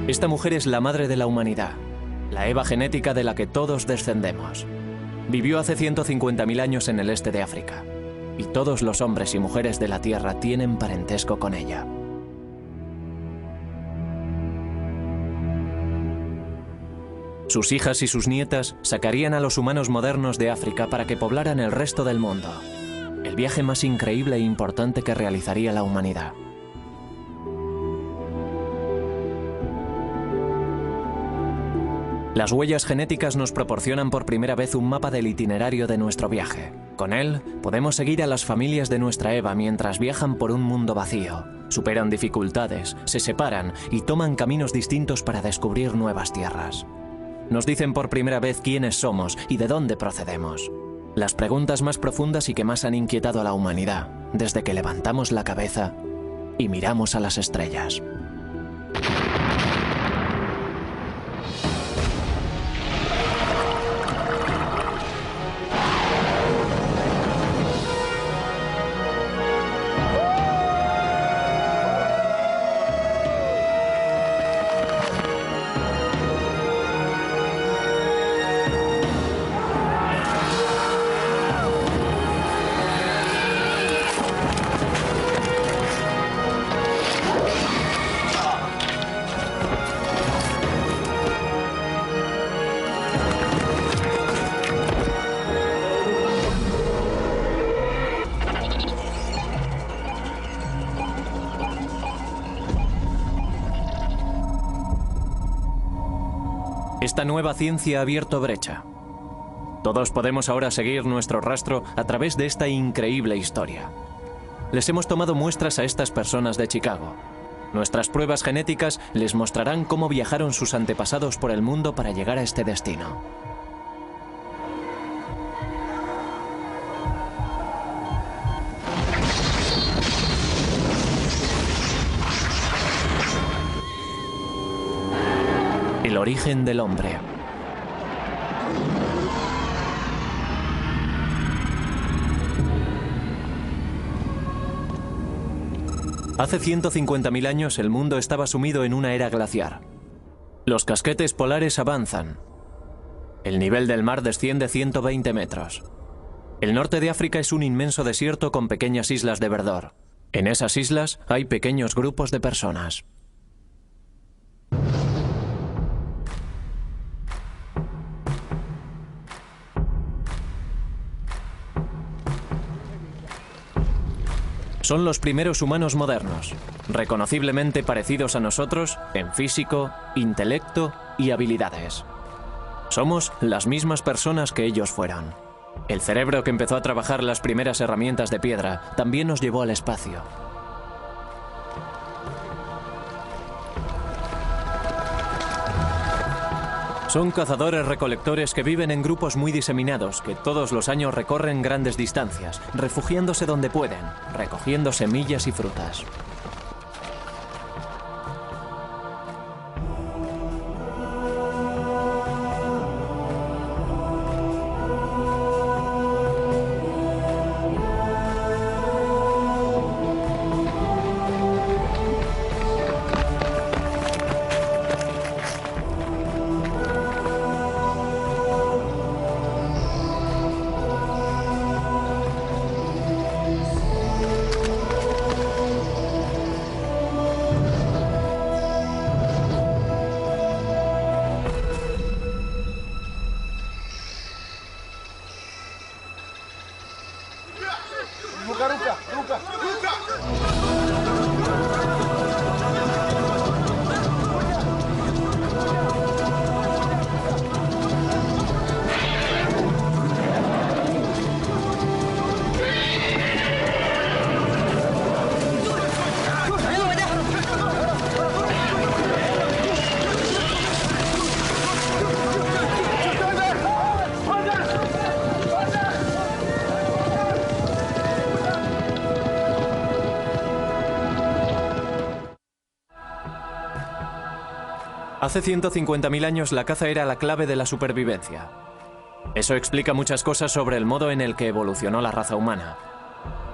Esta mujer es la madre de la humanidad, la Eva genética de la que todos descendemos. Vivió hace 150.000 años en el este de África, y todos los hombres y mujeres de la Tierra tienen parentesco con ella. Sus hijas y sus nietas sacarían a los humanos modernos de África para que poblaran el resto del mundo. El viaje más increíble e importante que realizaría la humanidad. Las huellas genéticas nos proporcionan por primera vez un mapa del itinerario de nuestro viaje. Con él, podemos seguir a las familias de nuestra Eva mientras viajan por un mundo vacío, superan dificultades, se separan y toman caminos distintos para descubrir nuevas tierras. Nos dicen por primera vez quiénes somos y de dónde procedemos. Las preguntas más profundas y que más han inquietado a la humanidad, desde que levantamos la cabeza y miramos a las estrellas. Esta nueva ciencia ha abierto brecha. Todos podemos ahora seguir nuestro rastro a través de esta increíble historia. Les hemos tomado muestras a estas personas de Chicago. Nuestras pruebas genéticas les mostrarán cómo viajaron sus antepasados por el mundo para llegar a este destino. El origen del hombre. Hace 150.000 años el mundo estaba sumido en una era glaciar. Los casquetes polares avanzan. El nivel del mar desciende 120 metros. El norte de África es un inmenso desierto con pequeñas islas de verdor. En esas islas hay pequeños grupos de personas. Son los primeros humanos modernos, reconociblemente parecidos a nosotros en físico, intelecto y habilidades. Somos las mismas personas que ellos fueron. El cerebro que empezó a trabajar las primeras herramientas de piedra también nos llevó al espacio. Son cazadores-recolectores que viven en grupos muy diseminados, que todos los años recorren grandes distancias, refugiándose donde pueden, recogiendo semillas y frutas. Hace 150.000 años la caza era la clave de la supervivencia. Eso explica muchas cosas sobre el modo en el que evolucionó la raza humana.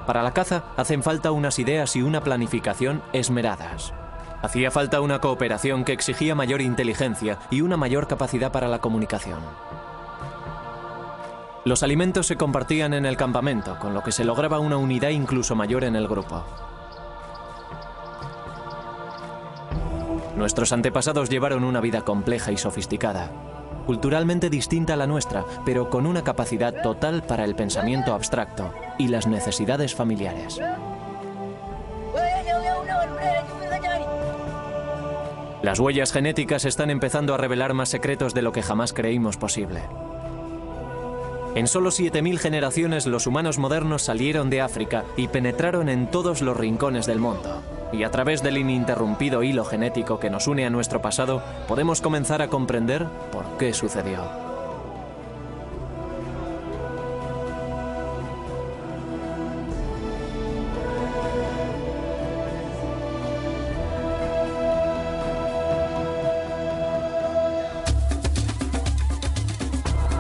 Para la caza hacen falta unas ideas y una planificación esmeradas. Hacía falta una cooperación que exigía mayor inteligencia y una mayor capacidad para la comunicación. Los alimentos se compartían en el campamento, con lo que se lograba una unidad incluso mayor en el grupo. Nuestros antepasados llevaron una vida compleja y sofisticada, culturalmente distinta a la nuestra, pero con una capacidad total para el pensamiento abstracto y las necesidades familiares. Las huellas genéticas están empezando a revelar más secretos de lo que jamás creímos posible. En solo 7000 generaciones los humanos modernos salieron de África y penetraron en todos los rincones del mundo. Y a través del ininterrumpido hilo genético que nos une a nuestro pasado, podemos comenzar a comprender por qué sucedió.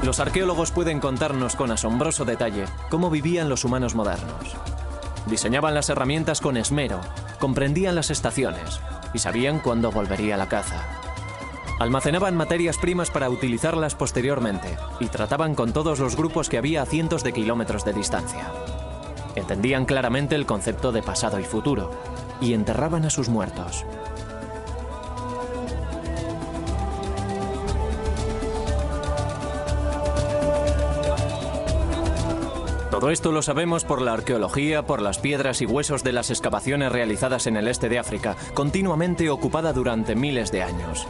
Los arqueólogos pueden contarnos con asombroso detalle cómo vivían los humanos modernos. Diseñaban las herramientas con esmero, comprendían las estaciones y sabían cuándo volvería la caza. Almacenaban materias primas para utilizarlas posteriormente y trataban con todos los grupos que había a cientos de kilómetros de distancia. Entendían claramente el concepto de pasado y futuro y enterraban a sus muertos. Todo esto lo sabemos por la arqueología, por las piedras y huesos de las excavaciones realizadas en el este de África, continuamente ocupada durante miles de años.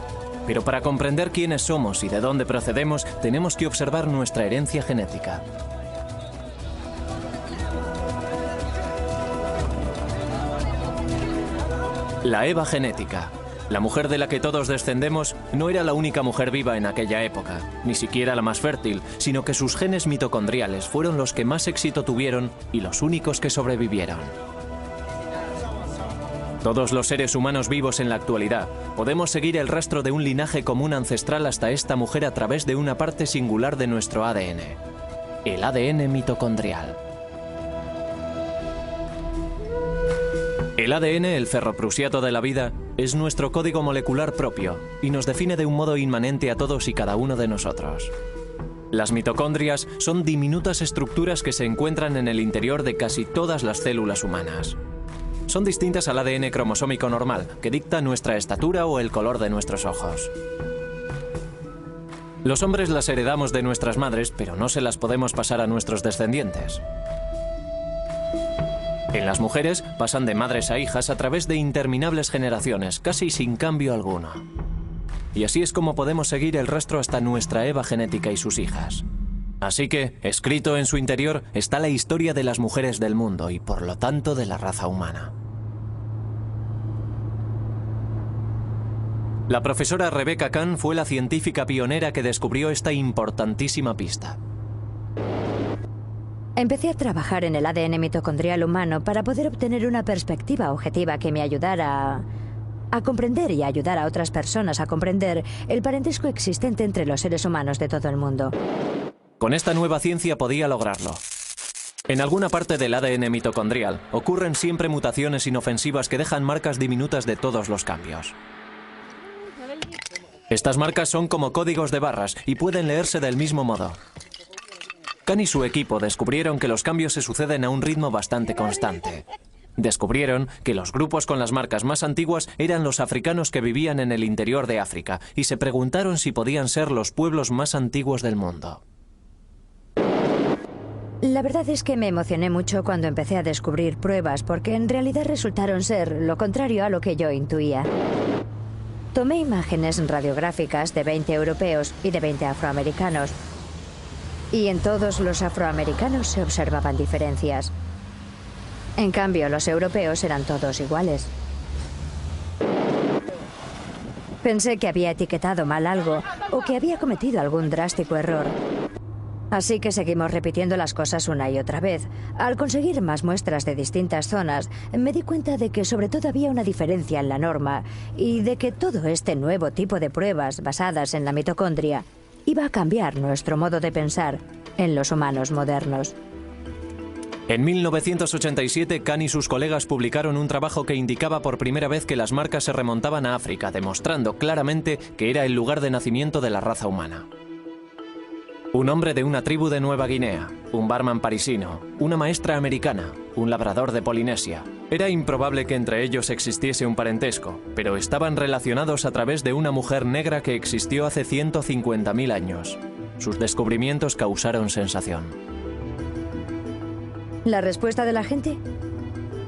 Pero para comprender quiénes somos y de dónde procedemos, tenemos que observar nuestra herencia genética. La Eva genética. La mujer de la que todos descendemos no era la única mujer viva en aquella época, ni siquiera la más fértil, sino que sus genes mitocondriales fueron los que más éxito tuvieron y los únicos que sobrevivieron. Todos los seres humanos vivos en la actualidad podemos seguir el rastro de un linaje común ancestral hasta esta mujer a través de una parte singular de nuestro ADN, el ADN mitocondrial. El ADN, el ferroprusiato de la vida, es nuestro código molecular propio y nos define de un modo inmanente a todos y cada uno de nosotros. Las mitocondrias son diminutas estructuras que se encuentran en el interior de casi todas las células humanas. Son distintas al ADN cromosómico normal, que dicta nuestra estatura o el color de nuestros ojos. Los hombres las heredamos de nuestras madres, pero no se las podemos pasar a nuestros descendientes. En las mujeres pasan de madres a hijas a través de interminables generaciones, casi sin cambio alguno. Y así es como podemos seguir el rastro hasta nuestra Eva genética y sus hijas. Así que, escrito en su interior, está la historia de las mujeres del mundo y, por lo tanto, de la raza humana. La profesora Rebecca Kahn fue la científica pionera que descubrió esta importantísima pista. Empecé a trabajar en el ADN mitocondrial humano para poder obtener una perspectiva objetiva que me ayudara a comprender y a ayudar a otras personas a comprender el parentesco existente entre los seres humanos de todo el mundo. Con esta nueva ciencia podía lograrlo. En alguna parte del ADN mitocondrial ocurren siempre mutaciones inofensivas que dejan marcas diminutas de todos los cambios. Estas marcas son como códigos de barras y pueden leerse del mismo modo. Kahn y su equipo descubrieron que los cambios se suceden a un ritmo bastante constante. Descubrieron que los grupos con las marcas más antiguas eran los africanos que vivían en el interior de África y se preguntaron si podían ser los pueblos más antiguos del mundo. La verdad es que me emocioné mucho cuando empecé a descubrir pruebas porque en realidad resultaron ser lo contrario a lo que yo intuía. Tomé imágenes radiográficas de 20 europeos y de 20 afroamericanos. Y en todos los afroamericanos se observaban diferencias. En cambio, los europeos eran todos iguales. Pensé que había etiquetado mal algo o que había cometido algún drástico error. Así que seguimos repitiendo las cosas una y otra vez. Al conseguir más muestras de distintas zonas, me di cuenta de que sobre todo había una diferencia en la norma y de que todo este nuevo tipo de pruebas basadas en la mitocondria iba a cambiar nuestro modo de pensar en los humanos modernos. En 1987, Khan y sus colegas publicaron un trabajo que indicaba por primera vez que las marcas se remontaban a África, demostrando claramente que era el lugar de nacimiento de la raza humana. Un hombre de una tribu de Nueva Guinea, un barman parisino, una maestra americana, un labrador de Polinesia. Era improbable que entre ellos existiese un parentesco, pero estaban relacionados a través de una mujer negra que existió hace 150.000 años. Sus descubrimientos causaron sensación. ¿La respuesta de la gente?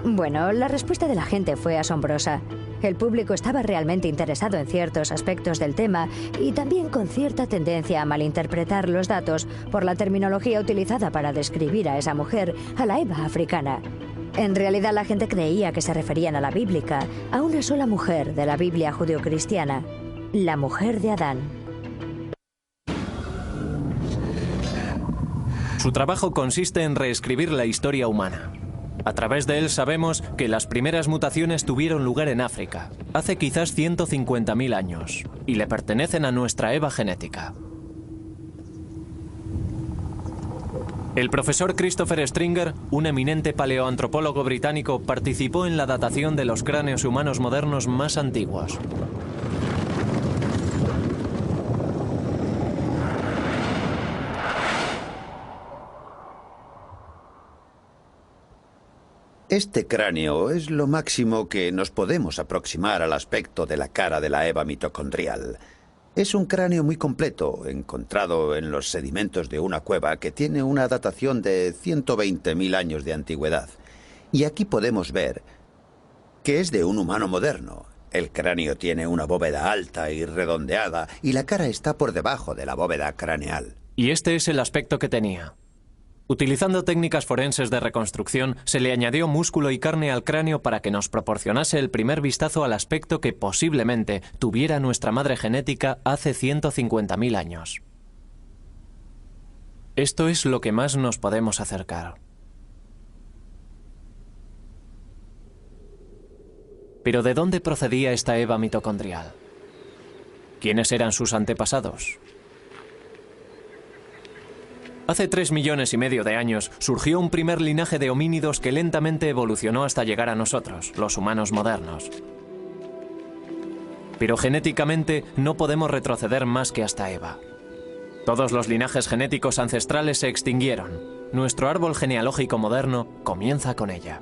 Bueno, la respuesta de la gente fue asombrosa. El público estaba realmente interesado en ciertos aspectos del tema y también con cierta tendencia a malinterpretar los datos por la terminología utilizada para describir a esa mujer, a la Eva africana. En realidad la gente creía que se referían a la bíblica, a una sola mujer de la Biblia judeocristiana, la mujer de Adán. Su trabajo consiste en reescribir la historia humana. A través de él sabemos que las primeras mutaciones tuvieron lugar en África, hace quizás 150.000 años, y le pertenecen a nuestra Eva genética. El profesor Christopher Stringer, un eminente paleoantropólogo británico, participó en la datación de los cráneos humanos modernos más antiguos. Este cráneo es lo máximo que nos podemos aproximar al aspecto de la cara de la Eva mitocondrial. Es un cráneo muy completo, encontrado en los sedimentos de una cueva que tiene una datación de 120.000 años de antigüedad. Y aquí podemos ver que es de un humano moderno. El cráneo tiene una bóveda alta y redondeada y la cara está por debajo de la bóveda craneal. Y este es el aspecto que tenía. Utilizando técnicas forenses de reconstrucción, se le añadió músculo y carne al cráneo para que nos proporcionase el primer vistazo al aspecto que posiblemente tuviera nuestra madre genética hace 150.000 años. Esto es lo que más nos podemos acercar. Pero ¿de dónde procedía esta Eva mitocondrial? ¿Quiénes eran sus antepasados? Hace 3,5 millones de años surgió un primer linaje de homínidos que lentamente evolucionó hasta llegar a nosotros, los humanos modernos. Pero genéticamente no podemos retroceder más que hasta Eva. Todos los linajes genéticos ancestrales se extinguieron. Nuestro árbol genealógico moderno comienza con ella.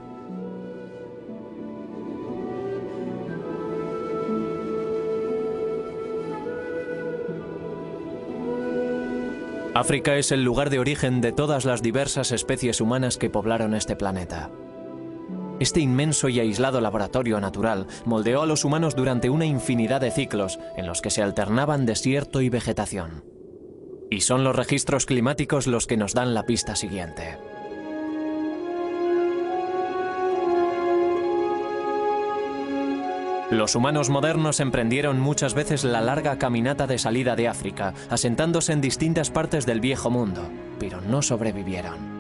África es el lugar de origen de todas las diversas especies humanas que poblaron este planeta. Este inmenso y aislado laboratorio natural moldeó a los humanos durante una infinidad de ciclos en los que se alternaban desierto y vegetación. Y son los registros climáticos los que nos dan la pista siguiente. Los humanos modernos emprendieron muchas veces la larga caminata de salida de África, asentándose en distintas partes del Viejo Mundo, pero no sobrevivieron.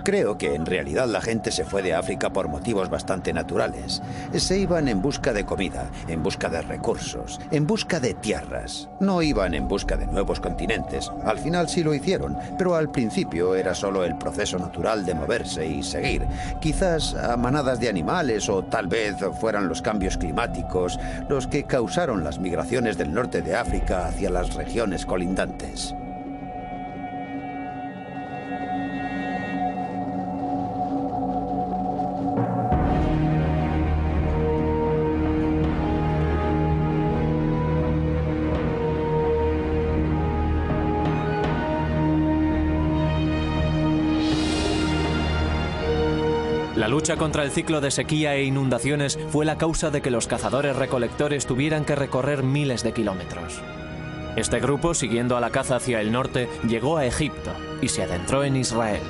Creo que en realidad la gente se fue de África por motivos bastante naturales. Se iban en busca de comida, en busca de recursos, en busca de tierras. No iban en busca de nuevos continentes. Al final sí lo hicieron, pero al principio era solo el proceso natural de moverse y seguir. Quizás a manadas de animales o tal vez fueran los cambios climáticos los que causaron las migraciones del norte de África hacia las regiones colindantes. La lucha contra el ciclo de sequía e inundaciones fue la causa de que los cazadores-recolectores tuvieran que recorrer miles de kilómetros. Este grupo, siguiendo a la caza hacia el norte, llegó a Egipto y se adentró en Israel.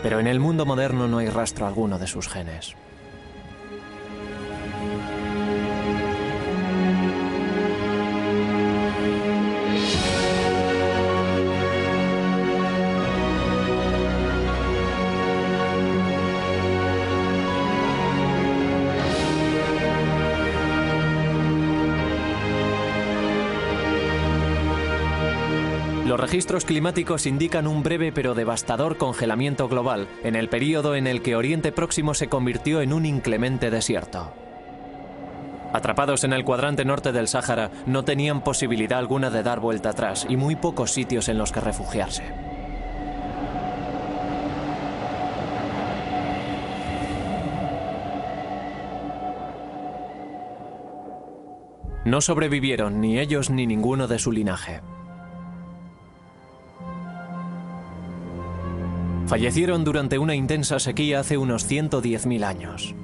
Pero en el mundo moderno no hay rastro alguno de sus genes. Los registros climáticos indican un breve pero devastador congelamiento global en el período en el que Oriente Próximo se convirtió en un inclemente desierto. Atrapados en el cuadrante norte del Sáhara, no tenían posibilidad alguna de dar vuelta atrás y muy pocos sitios en los que refugiarse. No sobrevivieron ni ellos ni ninguno de su linaje. Fallecieron durante una intensa sequía hace unos 110.000 años.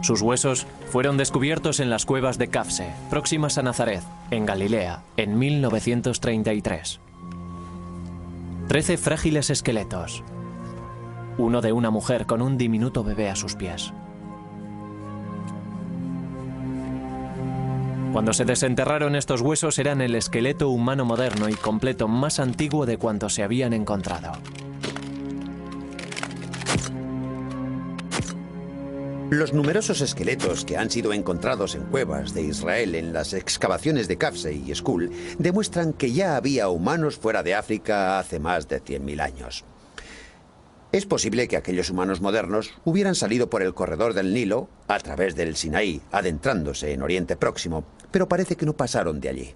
Sus huesos fueron descubiertos en las cuevas de Kafse, próximas a Nazaret, en Galilea, en 1933. 13 frágiles esqueletos. Uno de una mujer con un diminuto bebé a sus pies. Cuando se desenterraron estos huesos eran el esqueleto humano moderno y completo más antiguo de cuantos se habían encontrado. Los numerosos esqueletos que han sido encontrados en cuevas de Israel en las excavaciones de Kafse y Skul demuestran que ya había humanos fuera de África hace más de 100.000 años. Es posible que aquellos humanos modernos hubieran salido por el corredor del Nilo, a través del Sinaí, adentrándose en Oriente Próximo, pero parece que no pasaron de allí.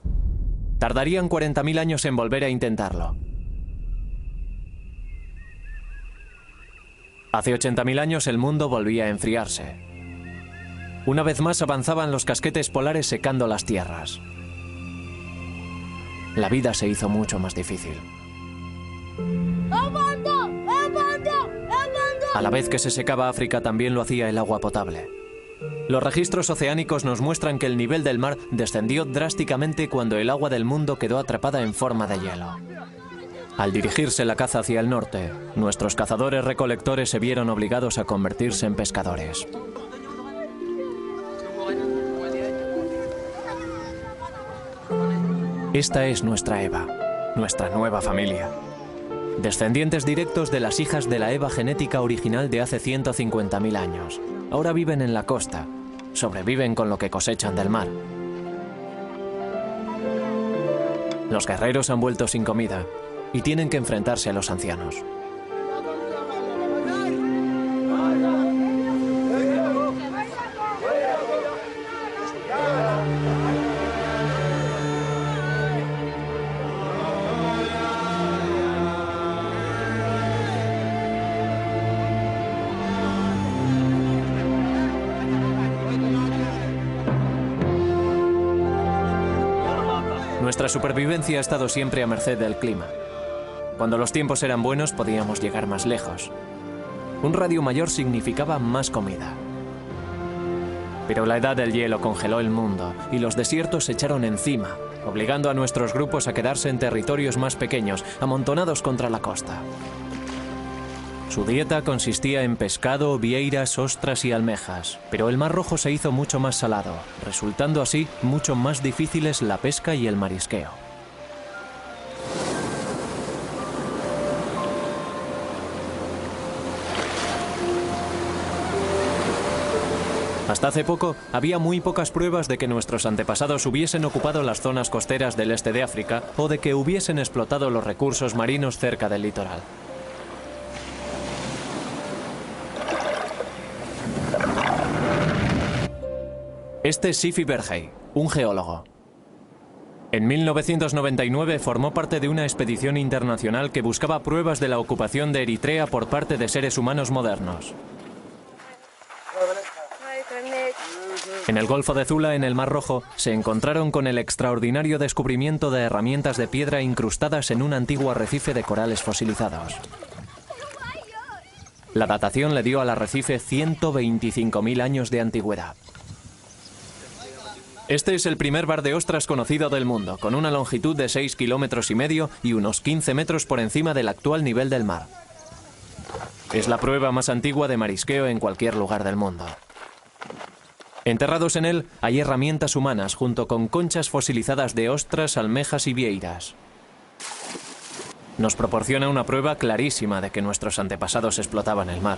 Tardarían 40.000 años en volver a intentarlo. Hace 80.000 años el mundo volvía a enfriarse. Una vez más avanzaban los casquetes polares secando las tierras. La vida se hizo mucho más difícil. A la vez que se secaba África, también lo hacía el agua potable. Los registros oceánicos nos muestran que el nivel del mar descendió drásticamente cuando el agua del mundo quedó atrapada en forma de hielo. Al dirigirse la caza hacia el norte, nuestros cazadores-recolectores se vieron obligados a convertirse en pescadores. Esta es nuestra Eva, nuestra nueva familia. Descendientes directos de las hijas de la Eva genética original de hace 150.000 años. Ahora viven en la costa, sobreviven con lo que cosechan del mar. Los guerreros han vuelto sin comida y tienen que enfrentarse a los ancianos. Nuestra supervivencia ha estado siempre a merced del clima. Cuando los tiempos eran buenos podíamos llegar más lejos. Un radio mayor significaba más comida. Pero la edad del hielo congeló el mundo y los desiertos se echaron encima, obligando a nuestros grupos a quedarse en territorios más pequeños, amontonados contra la costa. Su dieta consistía en pescado, vieiras, ostras y almejas, pero el Mar Rojo se hizo mucho más salado, resultando así mucho más difíciles la pesca y el marisqueo. Hasta hace poco, había muy pocas pruebas de que nuestros antepasados hubiesen ocupado las zonas costeras del este de África o de que hubiesen explotado los recursos marinos cerca del litoral. Este es Sifi Bergey, un geólogo. En 1999 formó parte de una expedición internacional que buscaba pruebas de la ocupación de Eritrea por parte de seres humanos modernos. En el Golfo de Zula, en el Mar Rojo, se encontraron con el extraordinario descubrimiento de herramientas de piedra incrustadas en un antiguo arrecife de corales fosilizados. La datación le dio al arrecife 125.000 años de antigüedad. Este es el primer bar de ostras conocido del mundo, con una longitud de 6,5 kilómetros y unos 15 metros por encima del actual nivel del mar. Es la prueba más antigua de marisqueo en cualquier lugar del mundo. Enterrados en él hay herramientas humanas junto con conchas fosilizadas de ostras, almejas y vieiras. Nos proporciona una prueba clarísima de que nuestros antepasados explotaban el mar.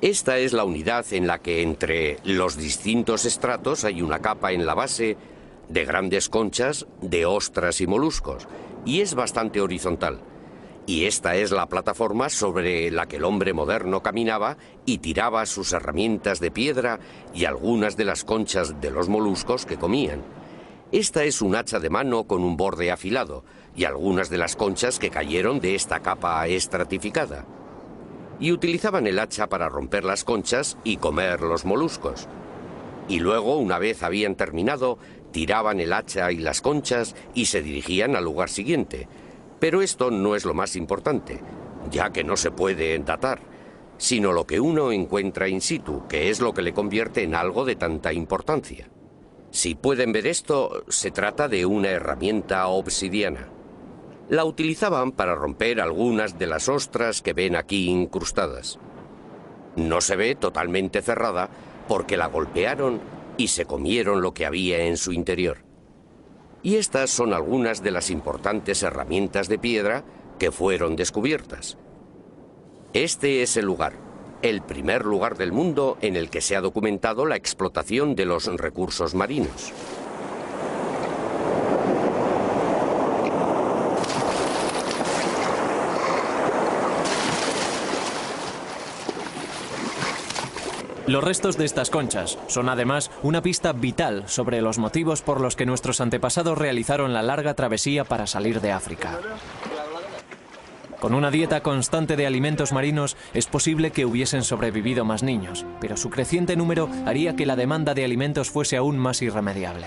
Esta es la unidad en la que entre los distintos estratos hay una capa en la base de grandes conchas, de ostras y moluscos, y es bastante horizontal. Y esta es la plataforma sobre la que el hombre moderno caminaba y tiraba sus herramientas de piedra y algunas de las conchas de los moluscos que comían. Esta es un hacha de mano con un borde afilado y algunas de las conchas que cayeron de esta capa estratificada. Y utilizaban el hacha para romper las conchas y comer los moluscos. Y luego, una vez habían terminado, tiraban el hacha y las conchas y se dirigían al lugar siguiente. Pero esto no es lo más importante, ya que no se puede datar, sino lo que uno encuentra in situ, que es lo que le convierte en algo de tanta importancia. Si pueden ver esto, se trata de una herramienta obsidiana. La utilizaban para romper algunas de las ostras que ven aquí incrustadas. No se ve totalmente cerrada porque la golpearon y se comieron lo que había en su interior. Y estas son algunas de las importantes herramientas de piedra que fueron descubiertas. Este es el lugar, el primer lugar del mundo en el que se ha documentado la explotación de los recursos marinos. Los restos de estas conchas son además una pista vital sobre los motivos por los que nuestros antepasados realizaron la larga travesía para salir de África. Con una dieta constante de alimentos marinos es posible que hubiesen sobrevivido más niños, pero su creciente número haría que la demanda de alimentos fuese aún más irremediable.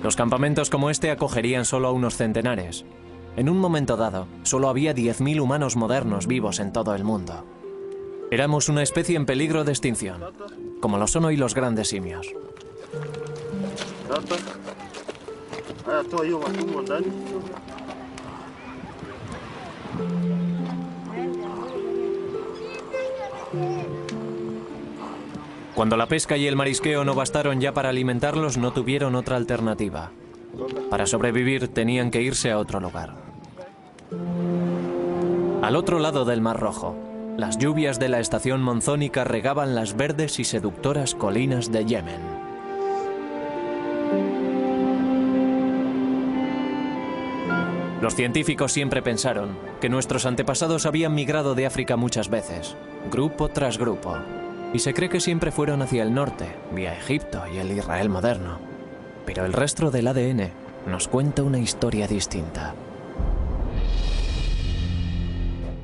Los campamentos como este acogerían solo a unos centenares. En un momento dado, solo había 10.000 humanos modernos vivos en todo el mundo. Éramos una especie en peligro de extinción, como lo son hoy los grandes simios. Cuando la pesca y el marisqueo no bastaron ya para alimentarlos, no tuvieron otra alternativa. Para sobrevivir tenían que irse a otro lugar. Al otro lado del Mar Rojo, las lluvias de la estación monzónica regaban las verdes y seductoras colinas de Yemen. Los científicos siempre pensaron que nuestros antepasados habían migrado de África muchas veces, grupo tras grupo, y se cree que siempre fueron hacia el norte, vía Egipto y el Israel moderno. Pero el rastro del ADN nos cuenta una historia distinta.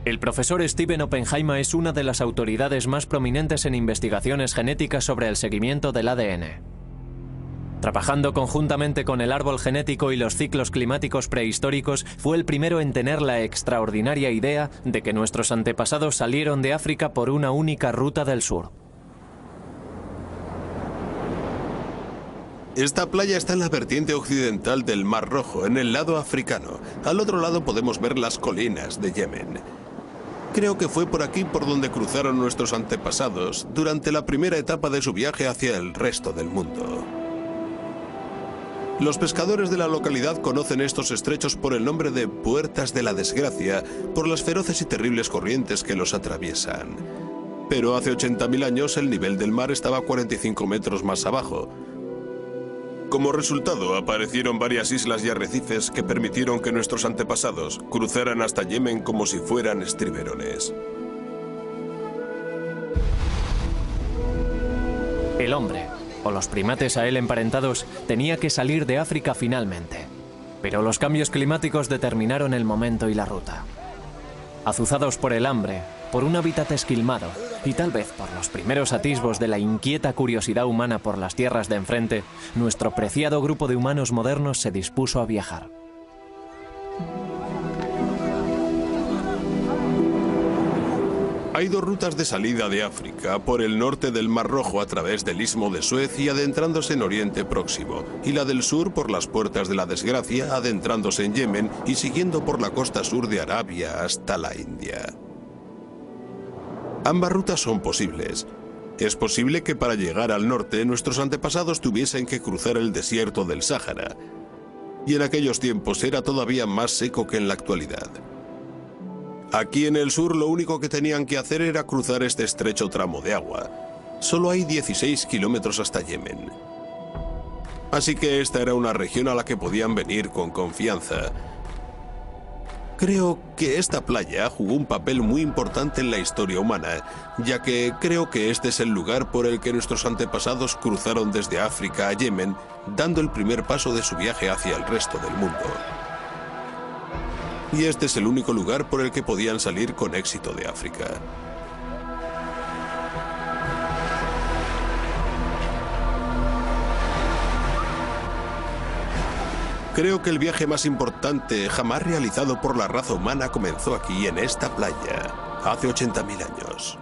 El profesor Stephen Oppenheimer es una de las autoridades más prominentes en investigaciones genéticas sobre el seguimiento del ADN. Trabajando conjuntamente con el árbol genético y los ciclos climáticos prehistóricos, fue el primero en tener la extraordinaria idea de que nuestros antepasados salieron de África por una única ruta del sur. Esta playa está en la vertiente occidental del Mar Rojo, en el lado africano. Al otro lado podemos ver las colinas de Yemen. Creo que fue por aquí por donde cruzaron nuestros antepasados durante la primera etapa de su viaje hacia el resto del mundo. Los pescadores de la localidad conocen estos estrechos por el nombre de Puertas de la Desgracia, por las feroces y terribles corrientes que los atraviesan. Pero hace 80.000 años el nivel del mar estaba 45 metros más abajo. Como resultado, aparecieron varias islas y arrecifes que permitieron que nuestros antepasados cruzaran hasta Yemen como si fueran estriberones. El hombre, o los primates a él emparentados, tenía que salir de África finalmente. Pero los cambios climáticos determinaron el momento y la ruta. Azuzados por el hambre, por un hábitat esquilmado y tal vez por los primeros atisbos de la inquieta curiosidad humana por las tierras de enfrente, nuestro preciado grupo de humanos modernos se dispuso a viajar. Hay dos rutas de salida de África, por el norte del Mar Rojo a través del Istmo de Suez y adentrándose en Oriente Próximo, y la del sur por las Puertas de la Desgracia, adentrándose en Yemen y siguiendo por la costa sur de Arabia hasta la India. Ambas rutas son posibles. Es posible que para llegar al norte nuestros antepasados tuviesen que cruzar el desierto del Sáhara, y en aquellos tiempos era todavía más seco que en la actualidad. Aquí en el sur lo único que tenían que hacer era cruzar este estrecho tramo de agua. Solo hay 16 kilómetros hasta Yemen. Así que esta era una región a la que podían venir con confianza. Creo que esta playa jugó un papel muy importante en la historia humana, ya que creo que este es el lugar por el que nuestros antepasados cruzaron desde África a Yemen, dando el primer paso de su viaje hacia el resto del mundo. Y este es el único lugar por el que podían salir con éxito de África. Creo que el viaje más importante jamás realizado por la raza humana comenzó aquí, en esta playa, hace 80.000 años.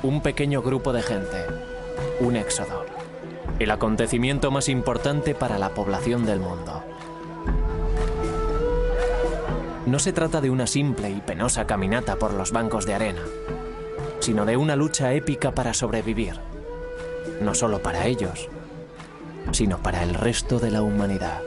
Un pequeño grupo de gente, un éxodo, el acontecimiento más importante para la población del mundo. No se trata de una simple y penosa caminata por los bancos de arena, sino de una lucha épica para sobrevivir, no solo para ellos, sino para el resto de la humanidad.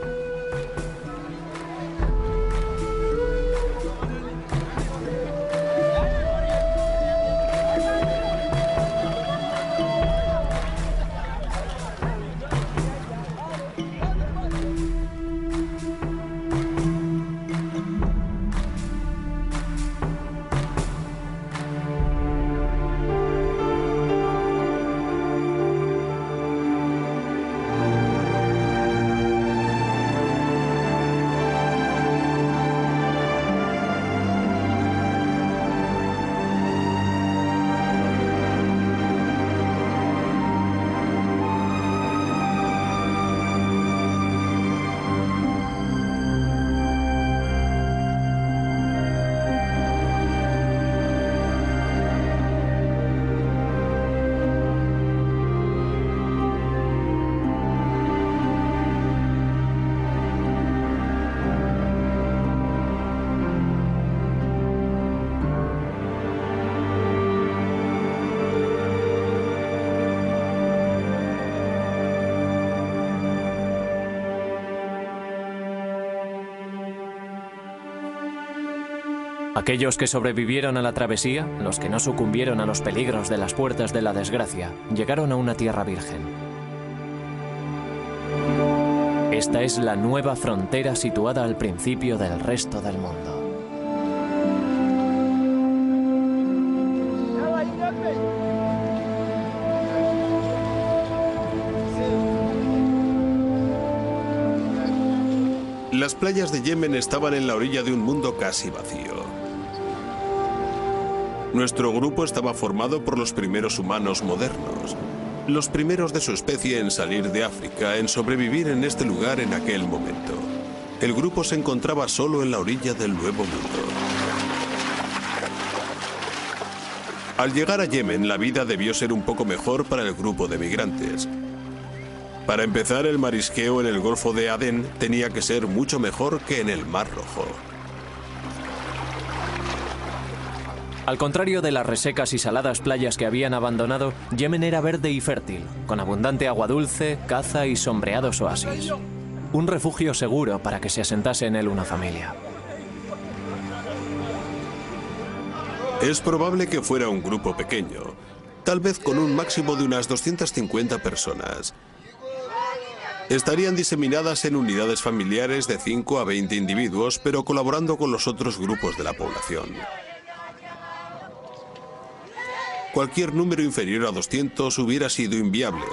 Aquellos que sobrevivieron a la travesía, los que no sucumbieron a los peligros de las puertas de la desgracia, llegaron a una tierra virgen. Esta es la nueva frontera situada al principio del resto del mundo. Las playas de Yemen estaban en la orilla de un mundo casi vacío. Nuestro grupo estaba formado por los primeros humanos modernos, los primeros de su especie en salir de África, en sobrevivir en este lugar en aquel momento. El grupo se encontraba solo en la orilla del Nuevo Mundo. Al llegar a Yemen, la vida debió ser un poco mejor para el grupo de migrantes. Para empezar, el marisqueo en el Golfo de Adén tenía que ser mucho mejor que en el Mar Rojo. Al contrario de las resecas y saladas playas que habían abandonado, Yemen era verde y fértil, con abundante agua dulce, caza y sombreados oasis. Un refugio seguro para que se asentase en él una familia. Es probable que fuera un grupo pequeño, tal vez con un máximo de unas 250 personas. Estarían diseminadas en unidades familiares de 5 a 20 individuos, pero colaborando con los otros grupos de la población. Cualquier número inferior a 200 hubiera sido inviable.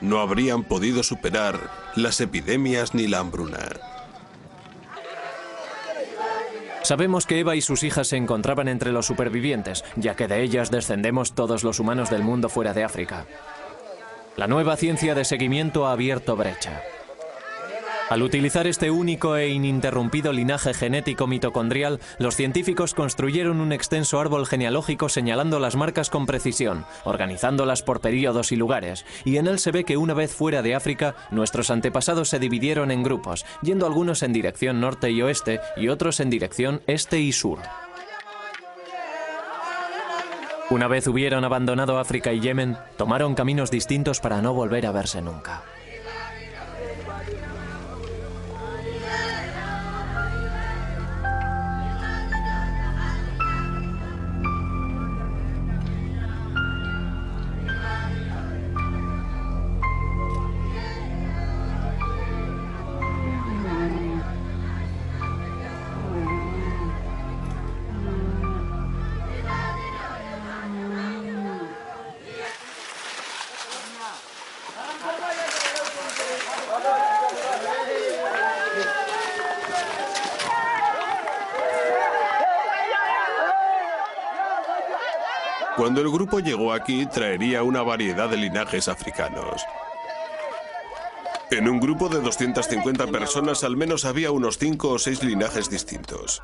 No habrían podido superar las epidemias ni la hambruna. Sabemos que Eva y sus hijas se encontraban entre los supervivientes, ya que de ellas descendemos todos los humanos del mundo fuera de África. La nueva ciencia de seguimiento ha abierto brecha. Al utilizar este único e ininterrumpido linaje genético mitocondrial, los científicos construyeron un extenso árbol genealógico señalando las marcas con precisión, organizándolas por períodos y lugares, y en él se ve que una vez fuera de África, nuestros antepasados se dividieron en grupos, yendo algunos en dirección norte y oeste y otros en dirección este y sur. Una vez hubieron abandonado África y Yemen, tomaron caminos distintos para no volver a verse nunca. Cuando el grupo llegó aquí, traería una variedad de linajes africanos. En un grupo de 250 personas, al menos había unos 5 o 6 linajes distintos.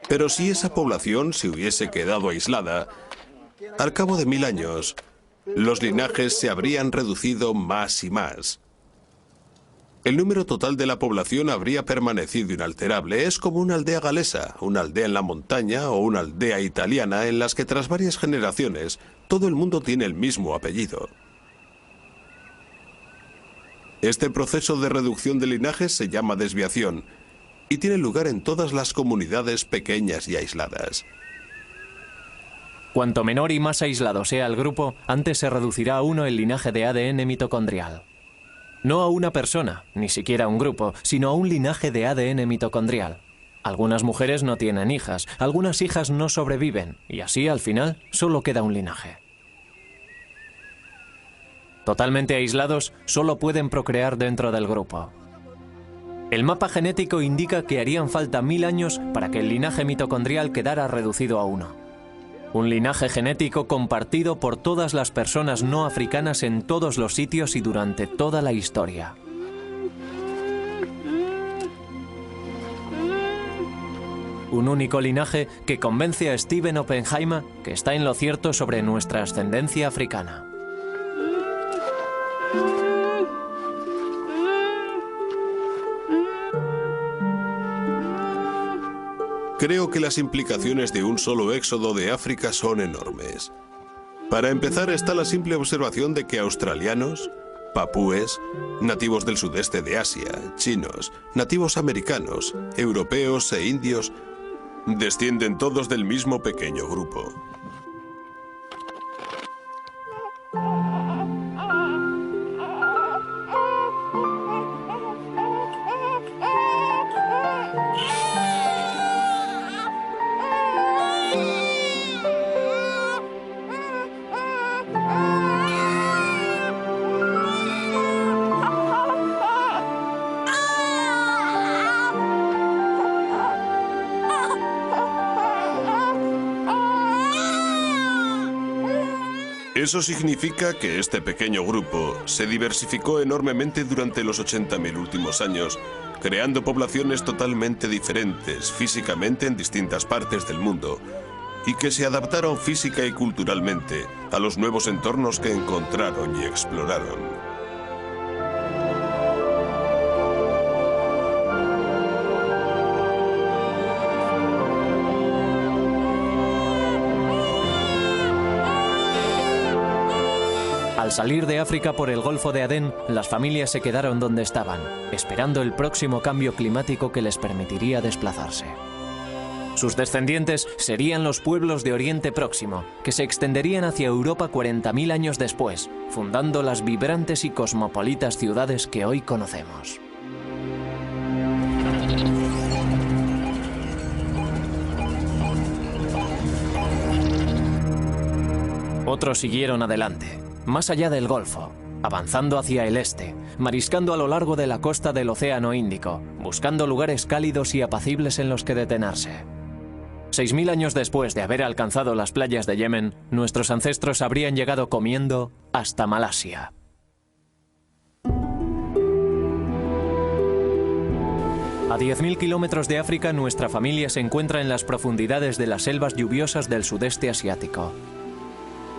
Pero si esa población se hubiese quedado aislada, al cabo de 1000 años, los linajes se habrían reducido más y más. El número total de la población habría permanecido inalterable. Es como una aldea galesa, una aldea en la montaña o una aldea italiana en las que tras varias generaciones todo el mundo tiene el mismo apellido. Este proceso de reducción de linajes se llama desviación y tiene lugar en todas las comunidades pequeñas y aisladas. Cuanto menor y más aislado sea el grupo, antes se reducirá a uno el linaje de ADN mitocondrial. No a una persona, ni siquiera a un grupo, sino a un linaje de ADN mitocondrial. Algunas mujeres no tienen hijas, algunas hijas no sobreviven, y así al final solo queda un linaje. Totalmente aislados, solo pueden procrear dentro del grupo. El mapa genético indica que harían falta 1000 años para que el linaje mitocondrial quedara reducido a uno. Un linaje genético compartido por todas las personas no africanas en todos los sitios y durante toda la historia. Un único linaje que convence a Stephen Oppenheimer que está en lo cierto sobre nuestra ascendencia africana. Creo que las implicaciones de un solo éxodo de África son enormes. Para empezar está la simple observación de que australianos, papúes, nativos del sudeste de Asia, chinos, nativos americanos, europeos e indios descienden todos del mismo pequeño grupo. Eso significa que este pequeño grupo se diversificó enormemente durante los 80.000 últimos años, creando poblaciones totalmente diferentes físicamente en distintas partes del mundo y que se adaptaron física y culturalmente a los nuevos entornos que encontraron y exploraron. Al salir de África por el Golfo de Adén, las familias se quedaron donde estaban, esperando el próximo cambio climático que les permitiría desplazarse. Sus descendientes serían los pueblos de Oriente Próximo, que se extenderían hacia Europa 40.000 años después, fundando las vibrantes y cosmopolitas ciudades que hoy conocemos. Otros siguieron adelante, más allá del Golfo, avanzando hacia el este, mariscando a lo largo de la costa del Océano Índico, buscando lugares cálidos y apacibles en los que detenerse. 6000 años después de haber alcanzado las playas de Yemen, nuestros ancestros habrían llegado comiendo hasta Malasia. A 10.000 kilómetros de África, nuestra familia se encuentra en las profundidades de las selvas lluviosas del sudeste asiático.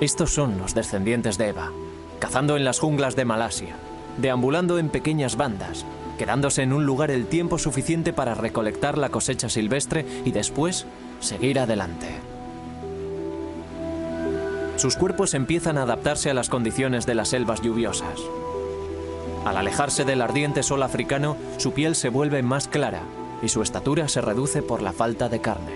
Estos son los descendientes de Eva, cazando en las junglas de Malasia, deambulando en pequeñas bandas, quedándose en un lugar el tiempo suficiente para recolectar la cosecha silvestre y después seguir adelante. Sus cuerpos empiezan a adaptarse a las condiciones de las selvas lluviosas. Al alejarse del ardiente sol africano, su piel se vuelve más clara y su estatura se reduce por la falta de carne.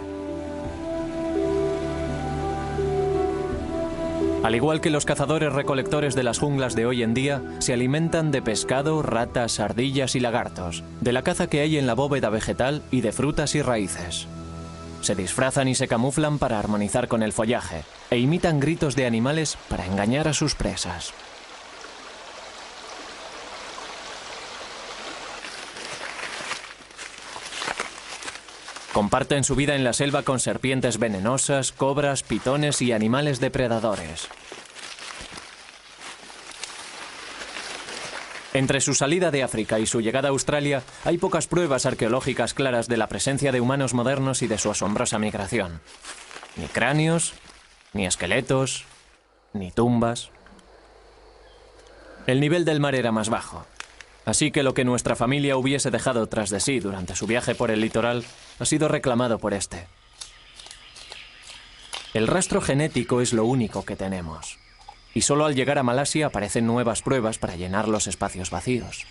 Al igual que los cazadores-recolectores de las junglas de hoy en día, se alimentan de pescado, ratas, ardillas y lagartos, de la caza que hay en la bóveda vegetal y de frutas y raíces. Se disfrazan y se camuflan para armonizar con el follaje e imitan gritos de animales para engañar a sus presas. Comparten su vida en la selva con serpientes venenosas, cobras, pitones y animales depredadores. Entre su salida de África y su llegada a Australia, hay pocas pruebas arqueológicas claras de la presencia de humanos modernos y de su asombrosa migración. Ni cráneos, ni esqueletos, ni tumbas. El nivel del mar era más bajo. Así que lo que nuestra familia hubiese dejado tras de sí durante su viaje por el litoral ha sido reclamado por este. El rastro genético es lo único que tenemos. Y solo al llegar a Malasia aparecen nuevas pruebas para llenar los espacios vacíos.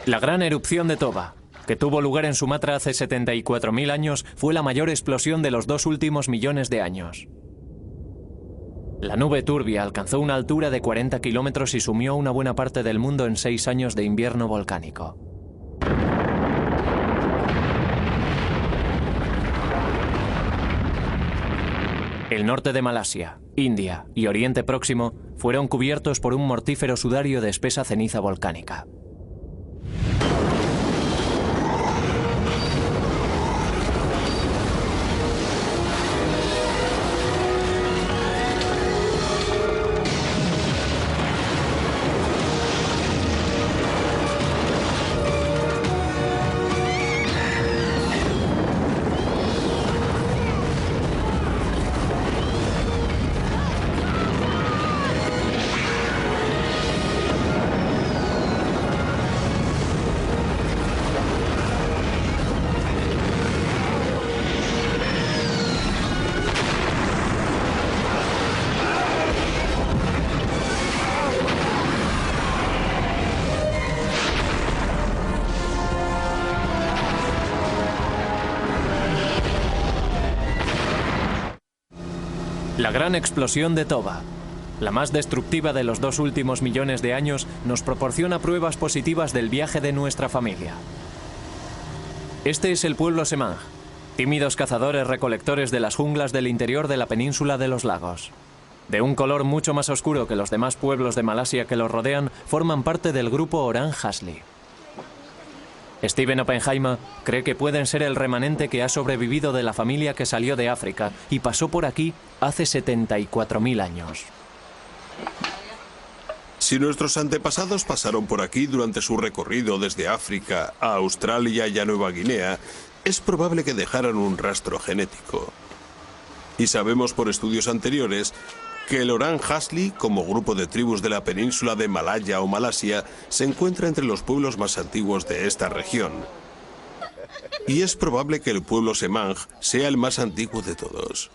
La gran erupción de Toba, que tuvo lugar en Sumatra hace 74.000 años, fue la mayor explosión de los 2 últimos millones de años. La nube turbia alcanzó una altura de 40 kilómetros y sumió una buena parte del mundo en 6 años de invierno volcánico. El norte de Malasia, India y Oriente Próximo fueron cubiertos por un mortífero sudario de espesa ceniza volcánica. La gran explosión de Toba, la más destructiva de los 2 últimos millones de años, nos proporciona pruebas positivas del viaje de nuestra familia. Este es el pueblo Semang, tímidos cazadores-recolectores de las junglas del interior de la península de los lagos. De un color mucho más oscuro que los demás pueblos de Malasia que los rodean, forman parte del grupo Orang Asli. Stephen Oppenheimer cree que pueden ser el remanente que ha sobrevivido de la familia que salió de África y pasó por aquí hace 74.000 años. Si nuestros antepasados pasaron por aquí durante su recorrido desde África a Australia y a Nueva Guinea, es probable que dejaran un rastro genético. Y sabemos por estudios anteriores que el Orang Asli, como grupo de tribus de la península de Malaya o Malasia, se encuentra entre los pueblos más antiguos de esta región. Y es probable que el pueblo Semang sea el más antiguo de todos.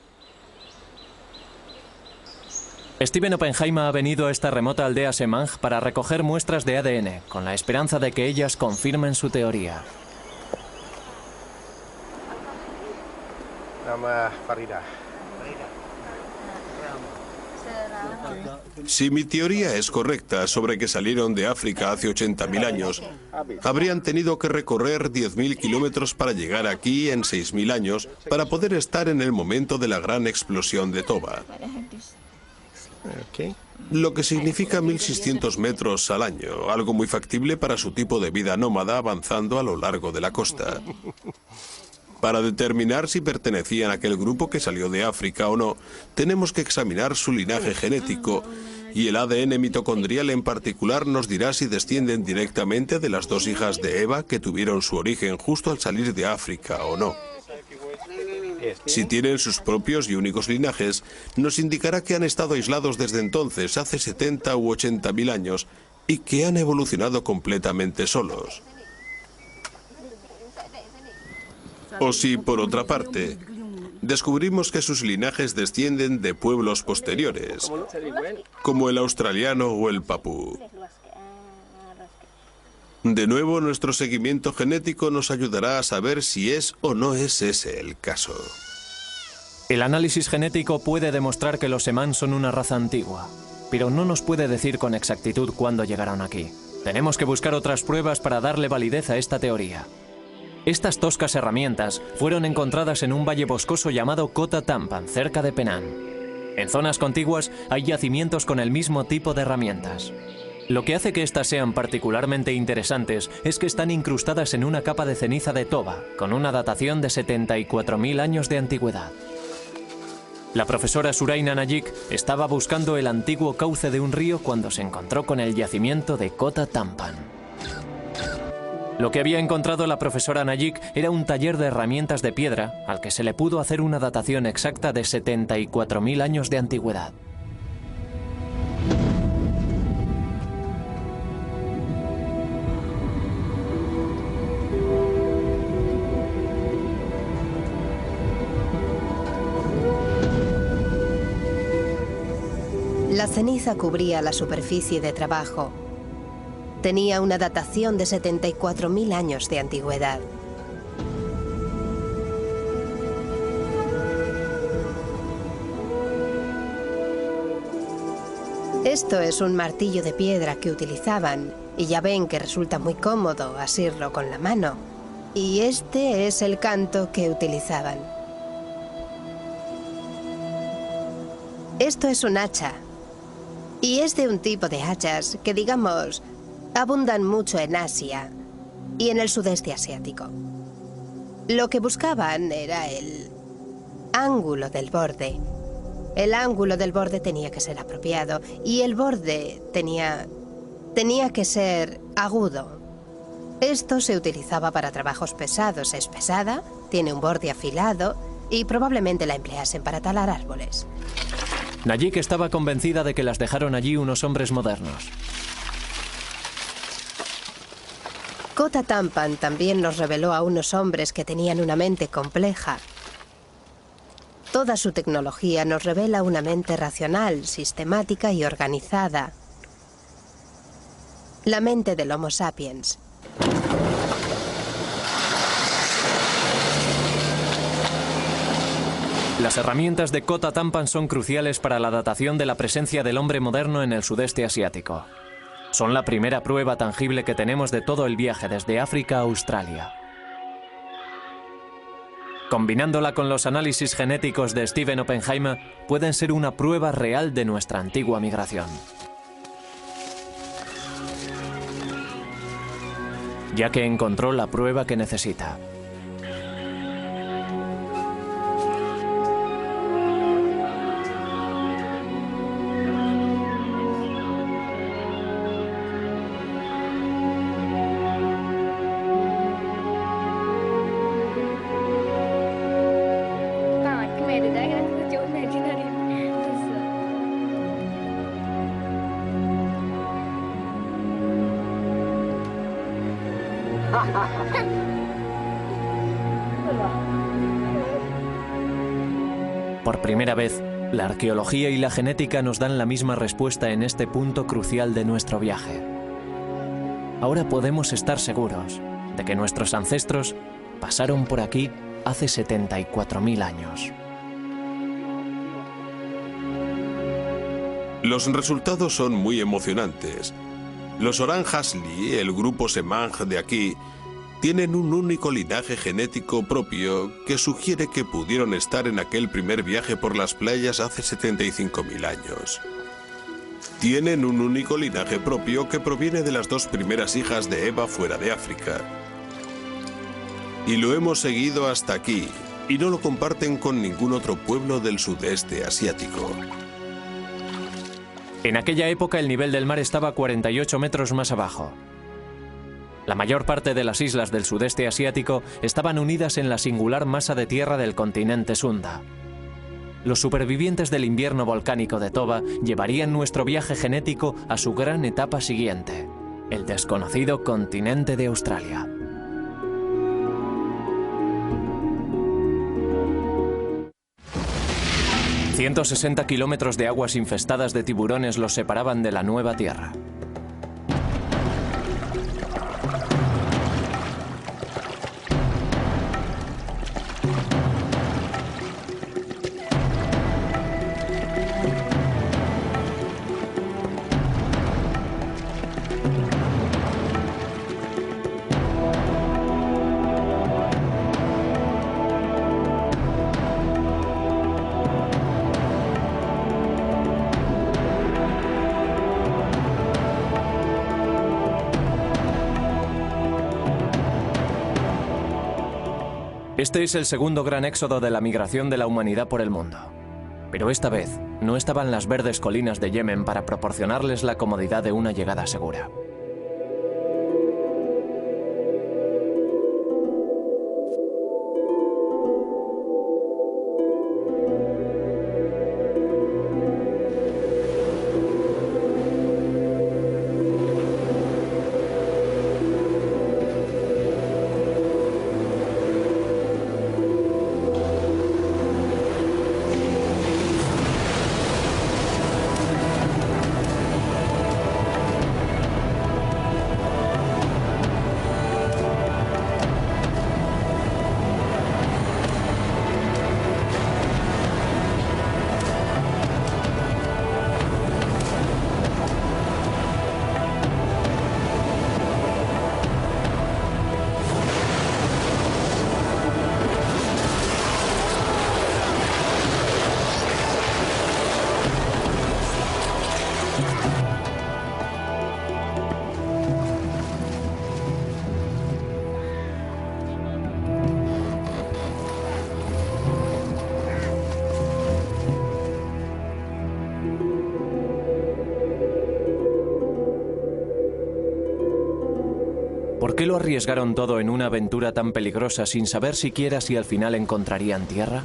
Stephen Oppenheimer ha venido a esta remota aldea Semang para recoger muestras de ADN, con la esperanza de que ellas confirmen su teoría. Nama Farida. Si mi teoría es correcta sobre que salieron de África hace 80.000 años, habrían tenido que recorrer 10.000 kilómetros para llegar aquí en 6.000 años para poder estar en el momento de la gran explosión de Toba. Lo que significa 1.600 metros al año, algo muy factible para su tipo de vida nómada avanzando a lo largo de la costa. Para determinar si pertenecían a aquel grupo que salió de África o no, tenemos que examinar su linaje genético y el ADN mitocondrial en particular nos dirá si descienden directamente de las dos hijas de Eva que tuvieron su origen justo al salir de África o no. Si tienen sus propios y únicos linajes, nos indicará que han estado aislados desde entonces, hace 70 u 80.000 años, y que han evolucionado completamente solos. O si, por otra parte, descubrimos que sus linajes descienden de pueblos posteriores, como el australiano o el papú. De nuevo, nuestro seguimiento genético nos ayudará a saber si es o no es ese el caso. El análisis genético puede demostrar que los Semán son una raza antigua, pero no nos puede decir con exactitud cuándo llegaron aquí. Tenemos que buscar otras pruebas para darle validez a esta teoría. Estas toscas herramientas fueron encontradas en un valle boscoso llamado Kota Tampan, cerca de Penang. En zonas contiguas hay yacimientos con el mismo tipo de herramientas. Lo que hace que estas sean particularmente interesantes es que están incrustadas en una capa de ceniza de Toba, con una datación de 74.000 años de antigüedad. La profesora Suraina Nayik estaba buscando el antiguo cauce de un río cuando se encontró con el yacimiento de Kota Tampan. Lo que había encontrado la profesora Nayik era un taller de herramientas de piedra al que se le pudo hacer una datación exacta de 74.000 años de antigüedad. La ceniza cubría la superficie de trabajo. Tenía una datación de 74.000 años de antigüedad. Esto es un martillo de piedra que utilizaban, y ya ven que resulta muy cómodo asirlo con la mano. Y este es el canto que utilizaban. Esto es un hacha. Y es de un tipo de hachas que, digamos, abundan mucho en Asia y en el sudeste asiático. Lo que buscaban era el ángulo del borde. El ángulo del borde tenía que ser apropiado y el borde tenía que ser agudo. Esto se utilizaba para trabajos pesados. Es pesada, tiene un borde afilado y probablemente la empleasen para talar árboles. Nayik estaba convencida de que las dejaron allí unos hombres modernos. Kota Tampan también nos reveló a unos hombres que tenían una mente compleja. Toda su tecnología nos revela una mente racional, sistemática y organizada. La mente del Homo sapiens. Las herramientas de Kota Tampan son cruciales para la datación de la presencia del hombre moderno en el sudeste asiático. Son la primera prueba tangible que tenemos de todo el viaje desde África a Australia. Combinándola con los análisis genéticos de Stephen Oppenheimer, pueden ser una prueba real de nuestra antigua migración. Ya que encontró la prueba que necesita. Por primera vez, la arqueología y la genética nos dan la misma respuesta en este punto crucial de nuestro viaje. Ahora podemos estar seguros de que nuestros ancestros pasaron por aquí hace 74.000 años. Los resultados son muy emocionantes. Los Orang-Asli, el grupo Semang de aquí, tienen un único linaje genético propio que sugiere que pudieron estar en aquel primer viaje por las playas hace 75.000 años. Tienen un único linaje propio que proviene de las 2 primeras hijas de Eva fuera de África. Y lo hemos seguido hasta aquí, y no lo comparten con ningún otro pueblo del sudeste asiático. En aquella época el nivel del mar estaba 48 metros más abajo. La mayor parte de las islas del sudeste asiático estaban unidas en la singular masa de tierra del continente Sunda. Los supervivientes del invierno volcánico de Toba llevarían nuestro viaje genético a su gran etapa siguiente, el desconocido continente de Australia. ...160 kilómetros de aguas infestadas de tiburones los separaban de la nueva tierra. Este es el segundo gran éxodo de la migración de la humanidad por el mundo. Pero esta vez no estaban las verdes colinas de Yemen para proporcionarles la comodidad de una llegada segura. ¿Por qué lo arriesgaron todo en una aventura tan peligrosa sin saber siquiera si al final encontrarían tierra?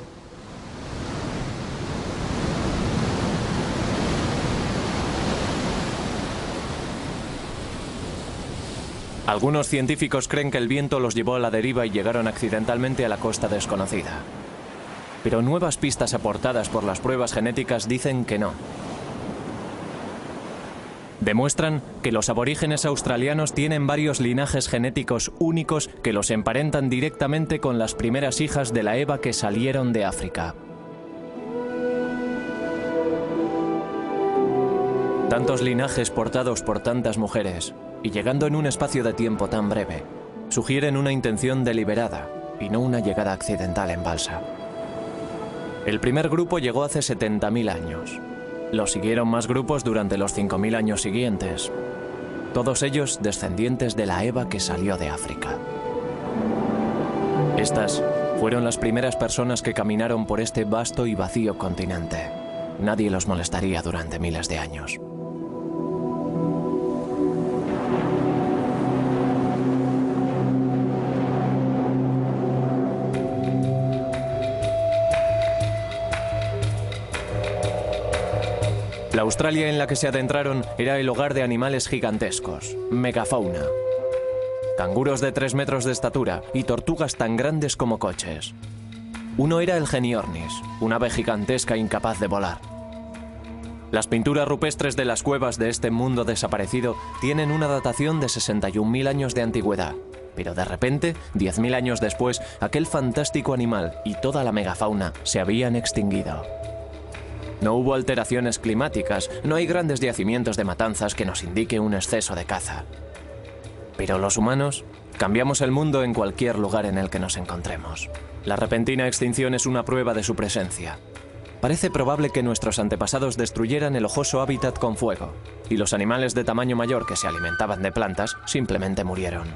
Algunos científicos creen que el viento los llevó a la deriva y llegaron accidentalmente a la costa desconocida. Pero nuevas pistas aportadas por las pruebas genéticas dicen que no. Demuestran que los aborígenes australianos tienen varios linajes genéticos únicos que los emparentan directamente con las primeras hijas de la Eva que salieron de África. Tantos linajes portados por tantas mujeres, y llegando en un espacio de tiempo tan breve, sugieren una intención deliberada y no una llegada accidental en balsa. El primer grupo llegó hace 70.000 años. Lo siguieron más grupos durante los 5.000 años siguientes, todos ellos descendientes de la Eva que salió de África. Estas fueron las primeras personas que caminaron por este vasto y vacío continente. Nadie los molestaría durante miles de años. La Australia en la que se adentraron era el hogar de animales gigantescos, megafauna. Canguros de 3 metros de estatura y tortugas tan grandes como coches. Uno era el Geniornis, un ave gigantesca incapaz de volar. Las pinturas rupestres de las cuevas de este mundo desaparecido tienen una datación de 61.000 años de antigüedad. Pero de repente, 10.000 años después, aquel fantástico animal y toda la megafauna se habían extinguido. No hubo alteraciones climáticas, no hay grandes yacimientos de matanzas que nos indique un exceso de caza. Pero los humanos cambiamos el mundo en cualquier lugar en el que nos encontremos. La repentina extinción es una prueba de su presencia. Parece probable que nuestros antepasados destruyeran el ojoso hábitat con fuego, y los animales de tamaño mayor que se alimentaban de plantas simplemente murieron.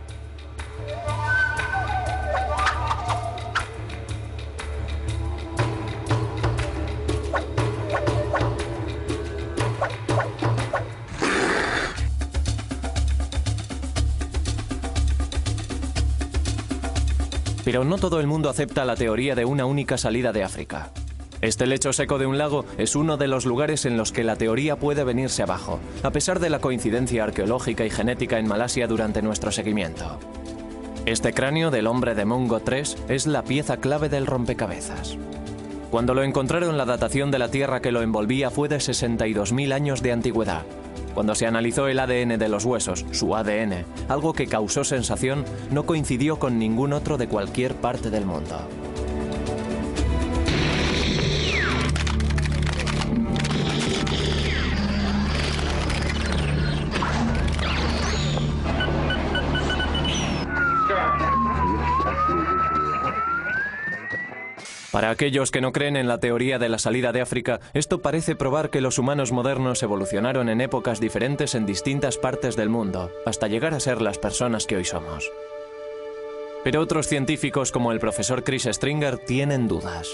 Pero no todo el mundo acepta la teoría de una única salida de África. Este lecho seco de un lago es uno de los lugares en los que la teoría puede venirse abajo, a pesar de la coincidencia arqueológica y genética en Malasia durante nuestro seguimiento. Este cráneo del hombre de Mongo 3 es la pieza clave del rompecabezas. Cuando lo encontraron, la datación de la tierra que lo envolvía fue de 62.000 años de antigüedad. Cuando se analizó el ADN de los huesos, su ADN, algo que causó sensación, no coincidió con ningún otro de cualquier parte del mundo. Para aquellos que no creen en la teoría de la salida de África, esto parece probar que los humanos modernos evolucionaron en épocas diferentes en distintas partes del mundo, hasta llegar a ser las personas que hoy somos. Pero otros científicos, como el profesor Chris Stringer, tienen dudas.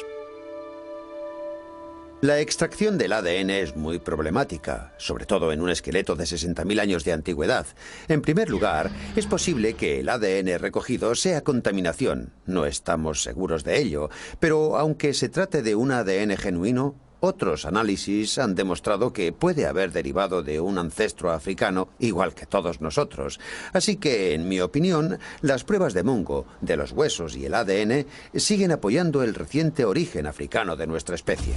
La extracción del ADN es muy problemática, sobre todo en un esqueleto de 60.000 años de antigüedad. En primer lugar, es posible que el ADN recogido sea contaminación. No estamos seguros de ello, pero aunque se trate de un ADN genuino, otros análisis han demostrado que puede haber derivado de un ancestro africano igual que todos nosotros. Así que, en mi opinión, las pruebas de Mongo, de los huesos y el ADN siguen apoyando el reciente origen africano de nuestra especie.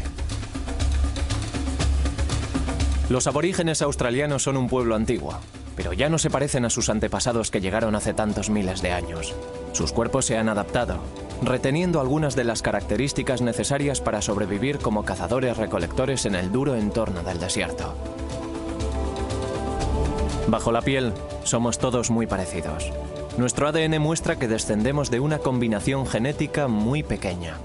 Los aborígenes australianos son un pueblo antiguo, pero ya no se parecen a sus antepasados que llegaron hace tantos miles de años. Sus cuerpos se han adaptado, reteniendo algunas de las características necesarias para sobrevivir como cazadores-recolectores en el duro entorno del desierto. Bajo la piel, somos todos muy parecidos. Nuestro ADN muestra que descendemos de una combinación genética muy pequeña.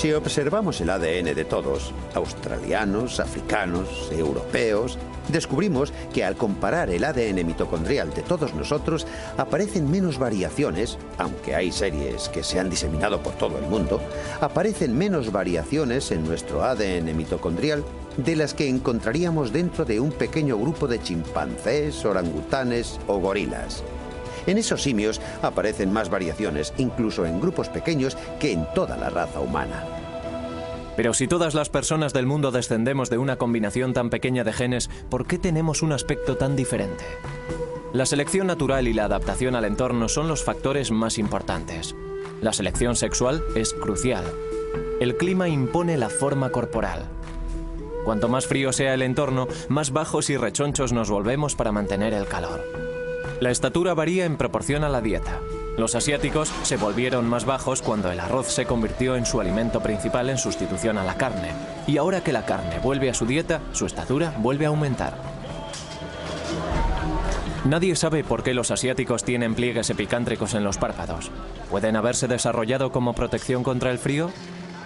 Si observamos el ADN de todos, australianos, africanos, europeos, descubrimos que al comparar el ADN mitocondrial de todos nosotros aparecen menos variaciones, aunque hay series que se han diseminado por todo el mundo, aparecen menos variaciones en nuestro ADN mitocondrial de las que encontraríamos dentro de un pequeño grupo de chimpancés, orangutanes o gorilas. En esos simios aparecen más variaciones, incluso en grupos pequeños, que en toda la raza humana. Pero si todas las personas del mundo descendemos de una combinación tan pequeña de genes, ¿por qué tenemos un aspecto tan diferente? La selección natural y la adaptación al entorno son los factores más importantes. La selección sexual es crucial. El clima impone la forma corporal. Cuanto más frío sea el entorno, más bajos y rechonchos nos volvemos para mantener el calor. La estatura varía en proporción a la dieta. Los asiáticos se volvieron más bajos cuando el arroz se convirtió en su alimento principal en sustitución a la carne. Y ahora que la carne vuelve a su dieta, su estatura vuelve a aumentar. Nadie sabe por qué los asiáticos tienen pliegues epicántricos en los párpados. ¿Pueden haberse desarrollado como protección contra el frío?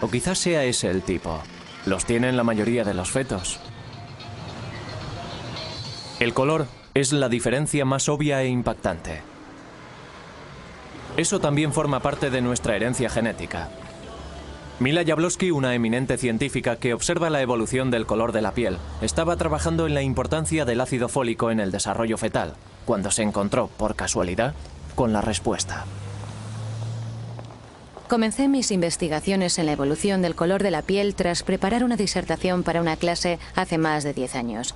O quizás sea ese el tipo. Los tienen la mayoría de los fetos. El color es la diferencia más obvia e impactante. Eso también forma parte de nuestra herencia genética. Mila Jablonski, una eminente científica que observa la evolución del color de la piel, estaba trabajando en la importancia del ácido fólico en el desarrollo fetal, cuando se encontró, por casualidad, con la respuesta. Comencé mis investigaciones en la evolución del color de la piel tras preparar una disertación para una clase hace más de 10 años.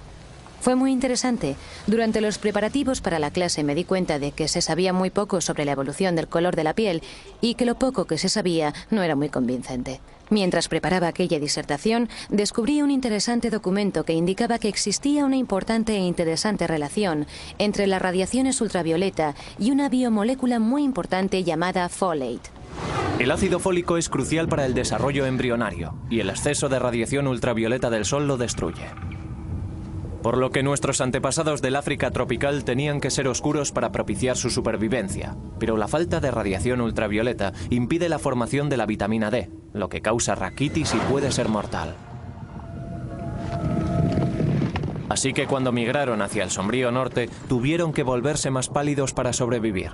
Fue muy interesante. Durante los preparativos para la clase me di cuenta de que se sabía muy poco sobre la evolución del color de la piel y que lo poco que se sabía no era muy convincente. Mientras preparaba aquella disertación, descubrí un interesante documento que indicaba que existía una importante e interesante relación entre las radiaciones ultravioleta y una biomolécula muy importante llamada folate. El ácido fólico es crucial para el desarrollo embrionario y el exceso de radiación ultravioleta del Sol lo destruye. Por lo que nuestros antepasados del África tropical tenían que ser oscuros para propiciar su supervivencia, pero la falta de radiación ultravioleta impide la formación de la vitamina D, lo que causa raquitis y puede ser mortal. Así que cuando migraron hacia el sombrío norte, tuvieron que volverse más pálidos para sobrevivir.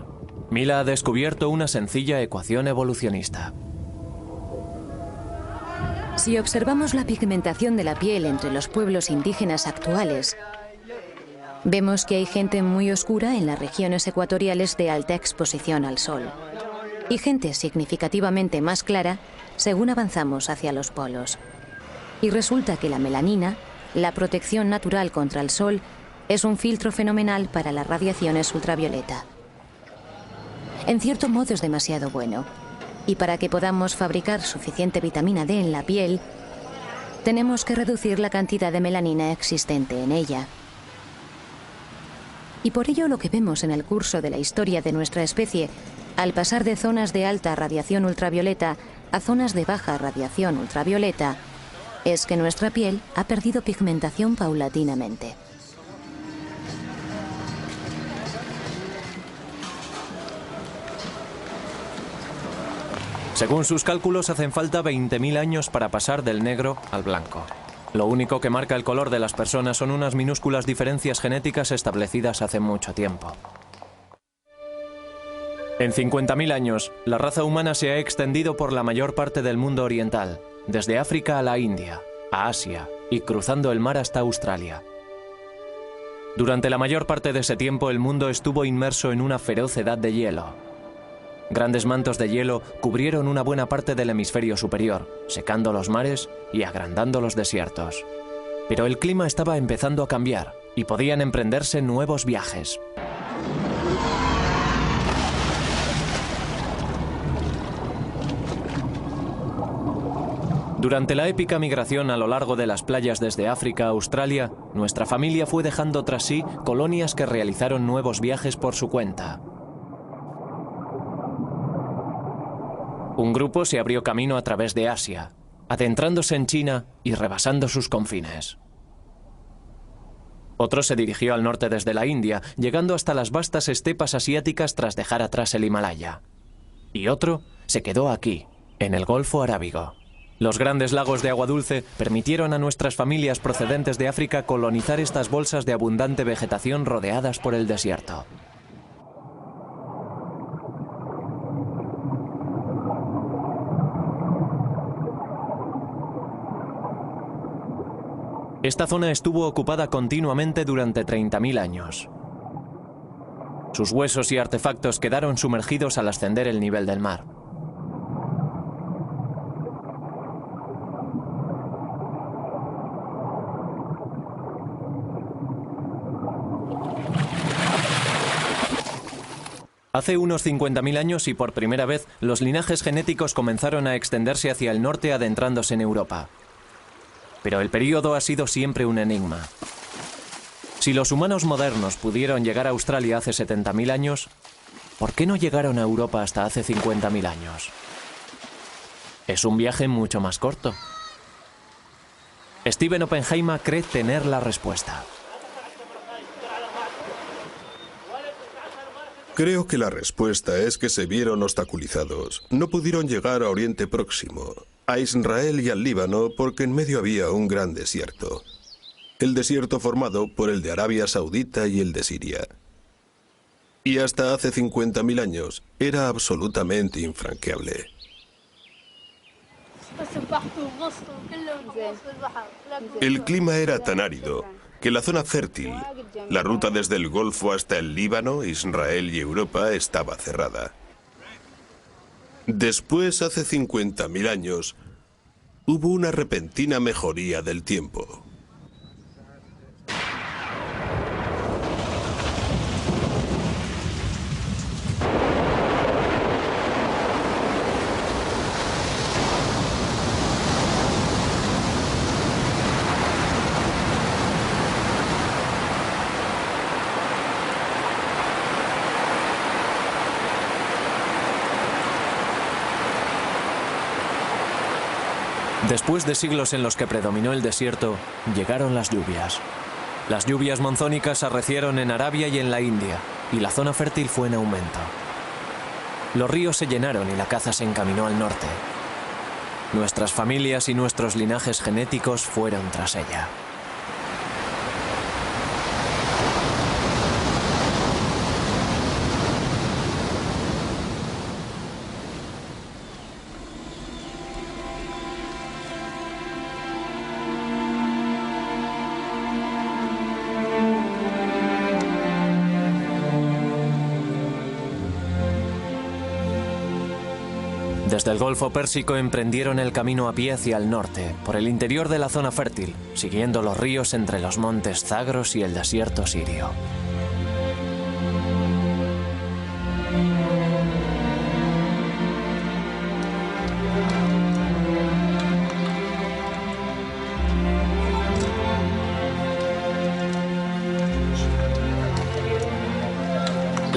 Mila ha descubierto una sencilla ecuación evolucionista. Si observamos la pigmentación de la piel entre los pueblos indígenas actuales, vemos que hay gente muy oscura en las regiones ecuatoriales de alta exposición al sol y gente significativamente más clara según avanzamos hacia los polos. Y resulta que la melanina, la protección natural contra el sol, es un filtro fenomenal para las radiaciones ultravioleta. En cierto modo es demasiado bueno. Y para que podamos fabricar suficiente vitamina D en la piel, tenemos que reducir la cantidad de melanina existente en ella. Y por ello lo que vemos en el curso de la historia de nuestra especie, al pasar de zonas de alta radiación ultravioleta a zonas de baja radiación ultravioleta, es que nuestra piel ha perdido pigmentación paulatinamente. Según sus cálculos, hacen falta 20.000 años para pasar del negro al blanco. Lo único que marca el color de las personas son unas minúsculas diferencias genéticas establecidas hace mucho tiempo. En 50.000 años, la raza humana se ha extendido por la mayor parte del mundo oriental, desde África a la India, a Asia y cruzando el mar hasta Australia. Durante la mayor parte de ese tiempo, el mundo estuvo inmerso en una feroz edad de hielo. Grandes mantos de hielo cubrieron una buena parte del hemisferio superior, secando los mares y agrandando los desiertos. Pero el clima estaba empezando a cambiar y podían emprenderse nuevos viajes. Durante la épica migración a lo largo de las playas desde África a Australia, nuestra familia fue dejando tras sí colonias que realizaron nuevos viajes por su cuenta. Un grupo se abrió camino a través de Asia, adentrándose en China y rebasando sus confines. Otro se dirigió al norte desde la India, llegando hasta las vastas estepas asiáticas tras dejar atrás el Himalaya. Y otro se quedó aquí, en el Golfo Arábigo. Los grandes lagos de agua dulce permitieron a nuestras familias procedentes de África colonizar estas bolsas de abundante vegetación rodeadas por el desierto. Esta zona estuvo ocupada continuamente durante 30.000 años. Sus huesos y artefactos quedaron sumergidos al ascender el nivel del mar. Hace unos 50.000 años y por primera vez, los linajes genéticos comenzaron a extenderse hacia el norte adentrándose en Europa. Pero el período ha sido siempre un enigma. Si los humanos modernos pudieron llegar a Australia hace 70.000 años, ¿por qué no llegaron a Europa hasta hace 50.000 años? Es un viaje mucho más corto. Stephen Oppenheimer cree tener la respuesta. Creo que la respuesta es que se vieron obstaculizados. No pudieron llegar a Oriente Próximo, a Israel y al Líbano porque en medio había un gran desierto. El desierto formado por el de Arabia Saudita y el de Siria. Y hasta hace 50.000 años era absolutamente infranqueable. El clima era tan árido que la zona fértil, la ruta desde el Golfo hasta el Líbano, Israel y Europa, estaba cerrada. Después, hace 50.000 años, hubo una repentina mejoría del tiempo. Después de siglos en los que predominó el desierto, llegaron las lluvias. Las lluvias monzónicas arrecieron en Arabia y en la India, y la zona fértil fue en aumento. Los ríos se llenaron y la caza se encaminó al norte. Nuestras familias y nuestros linajes genéticos fueron tras ella. Desde el Golfo Pérsico emprendieron el camino a pie hacia el norte, por el interior de la zona fértil, siguiendo los ríos entre los montes Zagros y el desierto sirio.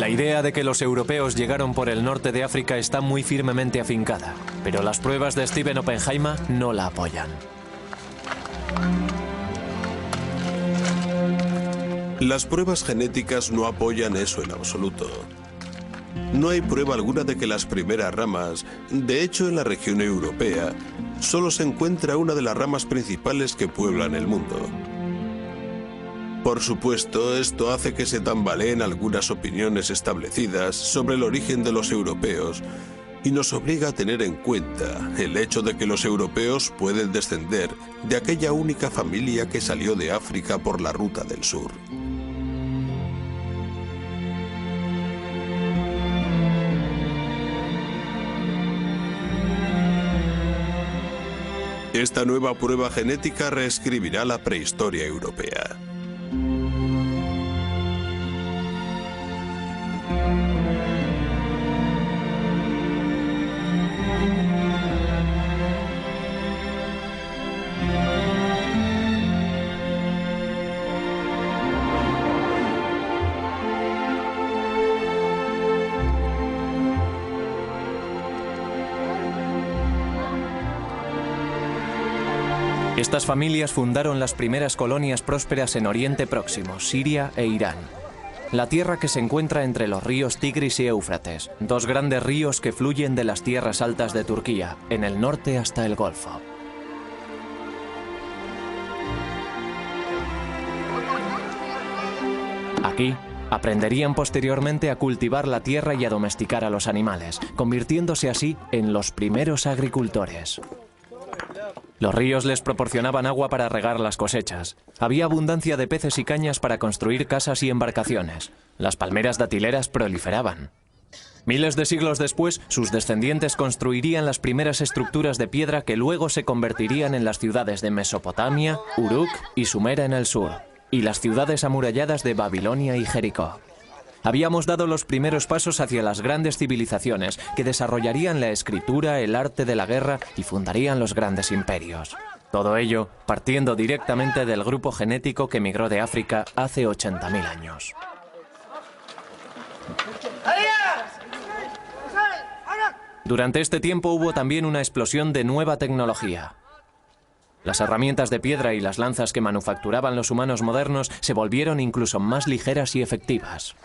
La idea de que los europeos llegaron por el norte de África está muy firmemente afincada, pero las pruebas de Stephen Oppenheimer no la apoyan. Las pruebas genéticas no apoyan eso en absoluto. No hay prueba alguna de que las primeras ramas, de hecho en la región europea, solo se encuentra una de las ramas principales que pueblan el mundo. Por supuesto, esto hace que se tambaleen algunas opiniones establecidas sobre el origen de los europeos y nos obliga a tener en cuenta el hecho de que los europeos pueden descender de aquella única familia que salió de África por la ruta del sur. Esta nueva prueba genética reescribirá la prehistoria europea. Estas familias fundaron las primeras colonias prósperas en Oriente Próximo, Siria e Irán. La tierra que se encuentra entre los ríos Tigris y Éufrates, dos grandes ríos que fluyen de las tierras altas de Turquía, en el norte hasta el Golfo. Aquí, aprenderían posteriormente a cultivar la tierra y a domesticar a los animales, convirtiéndose así en los primeros agricultores. Los ríos les proporcionaban agua para regar las cosechas. Había abundancia de peces y cañas para construir casas y embarcaciones. Las palmeras datileras proliferaban. Miles de siglos después, sus descendientes construirían las primeras estructuras de piedra que luego se convertirían en las ciudades de Mesopotamia, Uruk y Sumera en el sur, y las ciudades amuralladas de Babilonia y Jericó. Habíamos dado los primeros pasos hacia las grandes civilizaciones que desarrollarían la escritura, el arte de la guerra y fundarían los grandes imperios. Todo ello partiendo directamente del grupo genético que migró de África hace 80.000 años. Durante este tiempo hubo también una explosión de nueva tecnología. Las herramientas de piedra y las lanzas que manufacturaban los humanos modernos se volvieron incluso más ligeras y efectivas.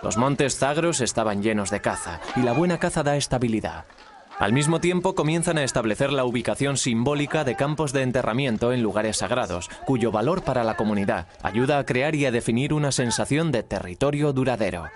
Los montes Zagros estaban llenos de caza, y la buena caza da estabilidad. Al mismo tiempo comienzan a establecer la ubicación simbólica de campos de enterramiento en lugares sagrados, cuyo valor para la comunidad ayuda a crear y a definir una sensación de territorio duradero.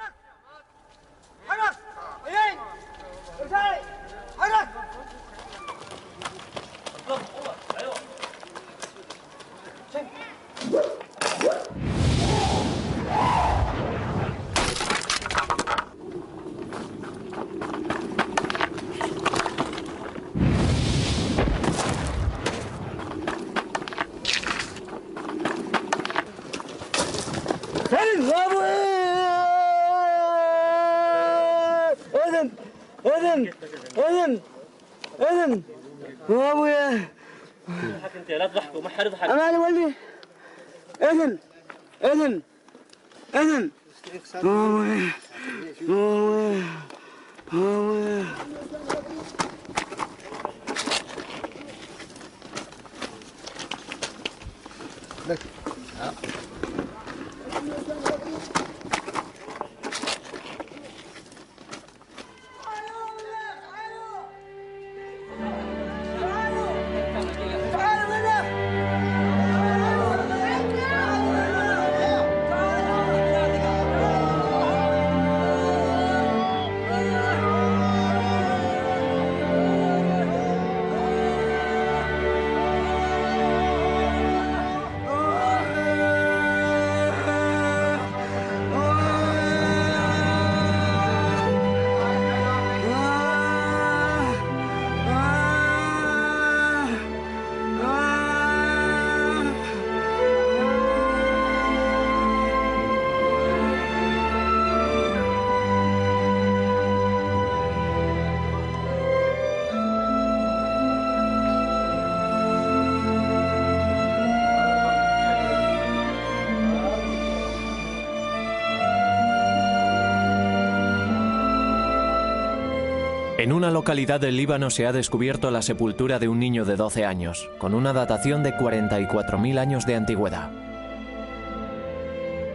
En una localidad del Líbano se ha descubierto la sepultura de un niño de 12 años, con una datación de 44.000 años de antigüedad.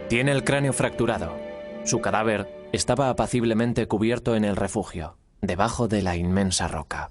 Tiene el cráneo fracturado. Su cadáver estaba apaciblemente cubierto en el refugio, debajo de la inmensa roca.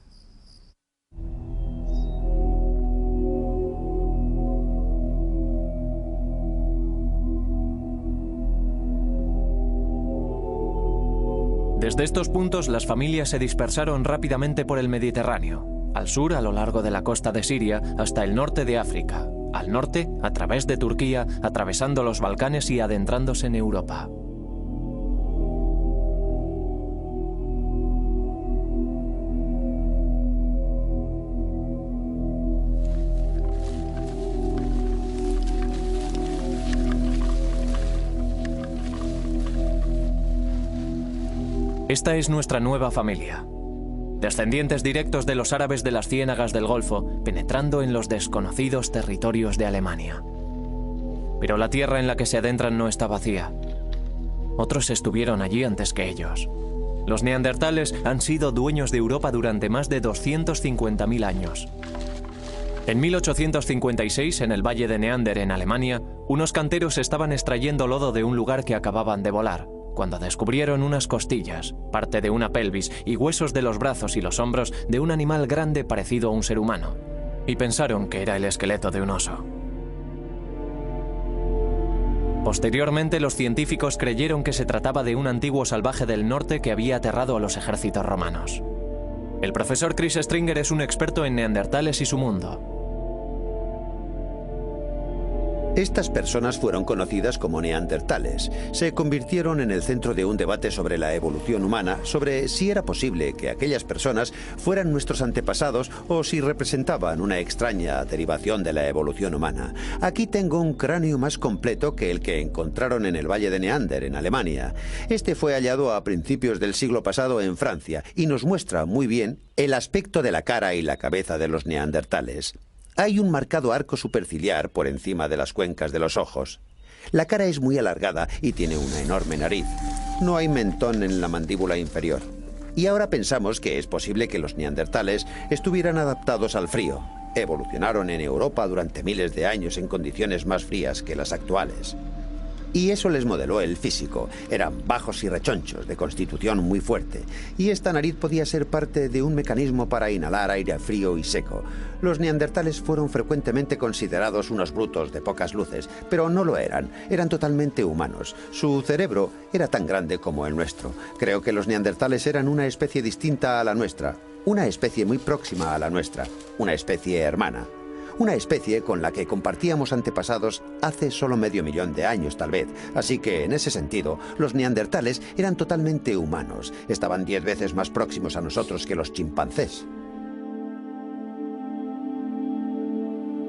Desde estos puntos las familias se dispersaron rápidamente por el Mediterráneo, al sur a lo largo de la costa de Siria hasta el norte de África, al norte a través de Turquía, atravesando los Balcanes y adentrándose en Europa. Esta es nuestra nueva familia. Descendientes directos de los árabes de las ciénagas del Golfo, penetrando en los desconocidos territorios de Alemania. Pero la tierra en la que se adentran no está vacía. Otros estuvieron allí antes que ellos. Los neandertales han sido dueños de Europa durante más de 250.000 años. En 1856, en el Valle de Neander, en Alemania, unos canteros estaban extrayendo lodo de un lugar que acababan de volar, cuando descubrieron unas costillas, parte de una pelvis y huesos de los brazos y los hombros de un animal grande parecido a un ser humano, y pensaron que era el esqueleto de un oso. Posteriormente, los científicos creyeron que se trataba de un antiguo salvaje del norte que había aterrado a los ejércitos romanos. El profesor Chris Stringer es un experto en neandertales y su mundo. Estas personas fueron conocidas como neandertales. Se convirtieron en el centro de un debate sobre la evolución humana, sobre si era posible que aquellas personas fueran nuestros antepasados o si representaban una extraña derivación de la evolución humana. Aquí tengo un cráneo más completo que el que encontraron en el Valle de Neander, en Alemania. Este fue hallado a principios del siglo pasado en Francia y nos muestra muy bien el aspecto de la cara y la cabeza de los neandertales. Hay un marcado arco superciliar por encima de las cuencas de los ojos. La cara es muy alargada y tiene una enorme nariz. No hay mentón en la mandíbula inferior. Y ahora pensamos que es posible que los neandertales estuvieran adaptados al frío. Evolucionaron en Europa durante miles de años en condiciones más frías que las actuales. Y eso les modeló el físico. Eran bajos y rechonchos, de constitución muy fuerte. Y esta nariz podía ser parte de un mecanismo para inhalar aire frío y seco. Los neandertales fueron frecuentemente considerados unos brutos de pocas luces, pero no lo eran. Eran totalmente humanos. Su cerebro era tan grande como el nuestro. Creo que los neandertales eran una especie distinta a la nuestra. Una especie muy próxima a la nuestra. Una especie hermana. Una especie con la que compartíamos antepasados hace solo medio millón de años, tal vez. Así que, en ese sentido, los neandertales eran totalmente humanos. Estaban 10 veces más próximos a nosotros que los chimpancés.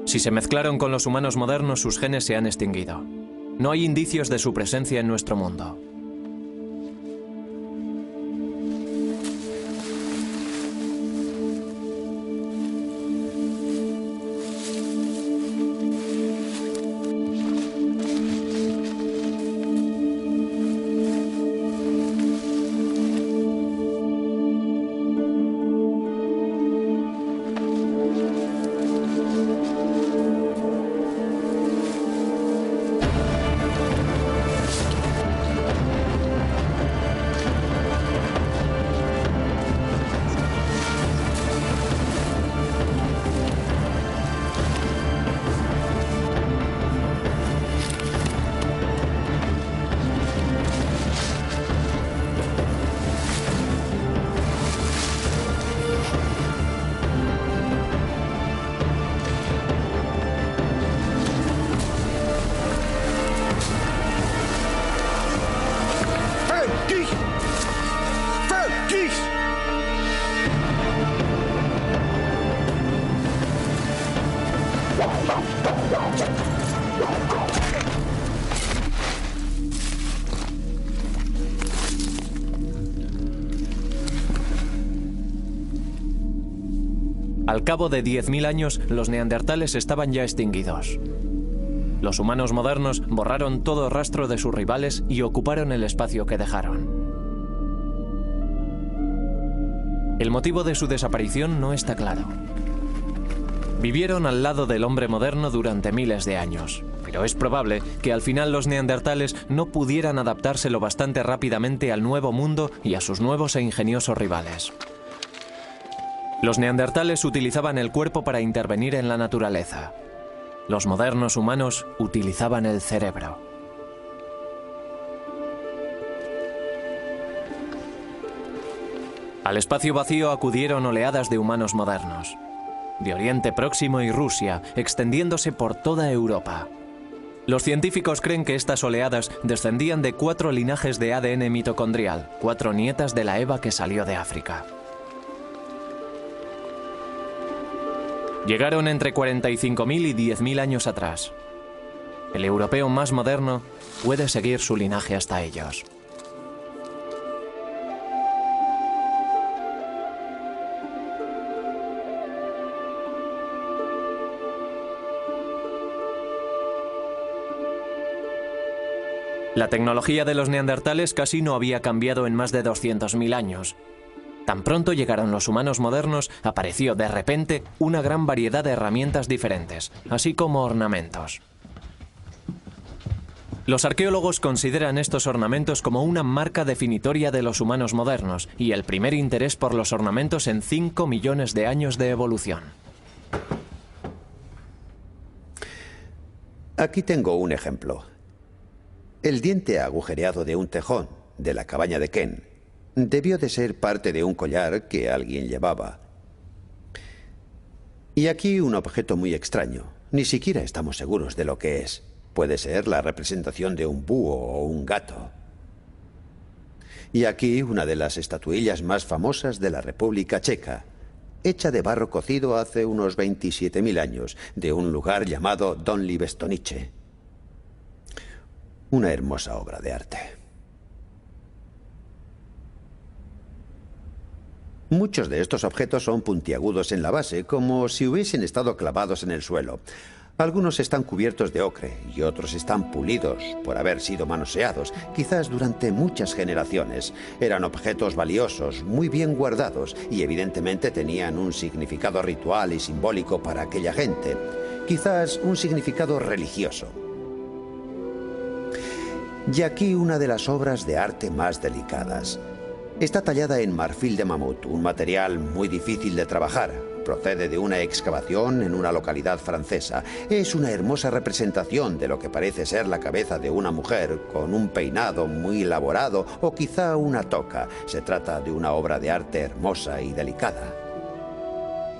Si se mezclaron con los humanos modernos, sus genes se han extinguido. No hay indicios de su presencia en nuestro mundo. Al cabo de 10.000 años, los neandertales estaban ya extinguidos. Los humanos modernos borraron todo rastro de sus rivales y ocuparon el espacio que dejaron. El motivo de su desaparición no está claro. Vivieron al lado del hombre moderno durante miles de años, pero es probable que al final los neandertales no pudieran adaptarse lo bastante rápidamente al nuevo mundo y a sus nuevos e ingeniosos rivales. Los neandertales utilizaban el cuerpo para intervenir en la naturaleza. Los modernos humanos utilizaban el cerebro. Al espacio vacío acudieron oleadas de humanos modernos, de Oriente Próximo y Rusia, extendiéndose por toda Europa. Los científicos creen que estas oleadas descendían de 4 linajes de ADN mitocondrial, 4 nietas de la Eva que salió de África. Llegaron entre 45.000 y 10.000 años atrás. El europeo más moderno puede seguir su linaje hasta ellos. La tecnología de los neandertales casi no había cambiado en más de 200.000 años. Tan pronto llegaron los humanos modernos, apareció de repente una gran variedad de herramientas diferentes, así como ornamentos. Los arqueólogos consideran estos ornamentos como una marca definitoria de los humanos modernos y el primer interés por los ornamentos en 5 millones de años de evolución. Aquí tengo un ejemplo. El diente agujereado de un tejón de la cabaña de Ken debió de ser parte de un collar que alguien llevaba. Y aquí un objeto muy extraño. Ni siquiera estamos seguros de lo que es. Puede ser la representación de un búho o un gato. Y aquí una de las estatuillas más famosas de la República Checa, hecha de barro cocido hace unos 27.000 años, de un lugar llamado Donli Stonice. Una hermosa obra de arte. Muchos de estos objetos son puntiagudos en la base, como si hubiesen estado clavados en el suelo. Algunos están cubiertos de ocre y otros están pulidos por haber sido manoseados, quizás durante muchas generaciones. Eran objetos valiosos, muy bien guardados y evidentemente tenían un significado ritual y simbólico para aquella gente. Quizás un significado religioso. Y aquí una de las obras de arte más delicadas. Está tallada en marfil de mamut, un material muy difícil de trabajar. Procede de una excavación en una localidad francesa. Es una hermosa representación de lo que parece ser la cabeza de una mujer, con un peinado muy elaborado o quizá una toca. Se trata de una obra de arte hermosa y delicada.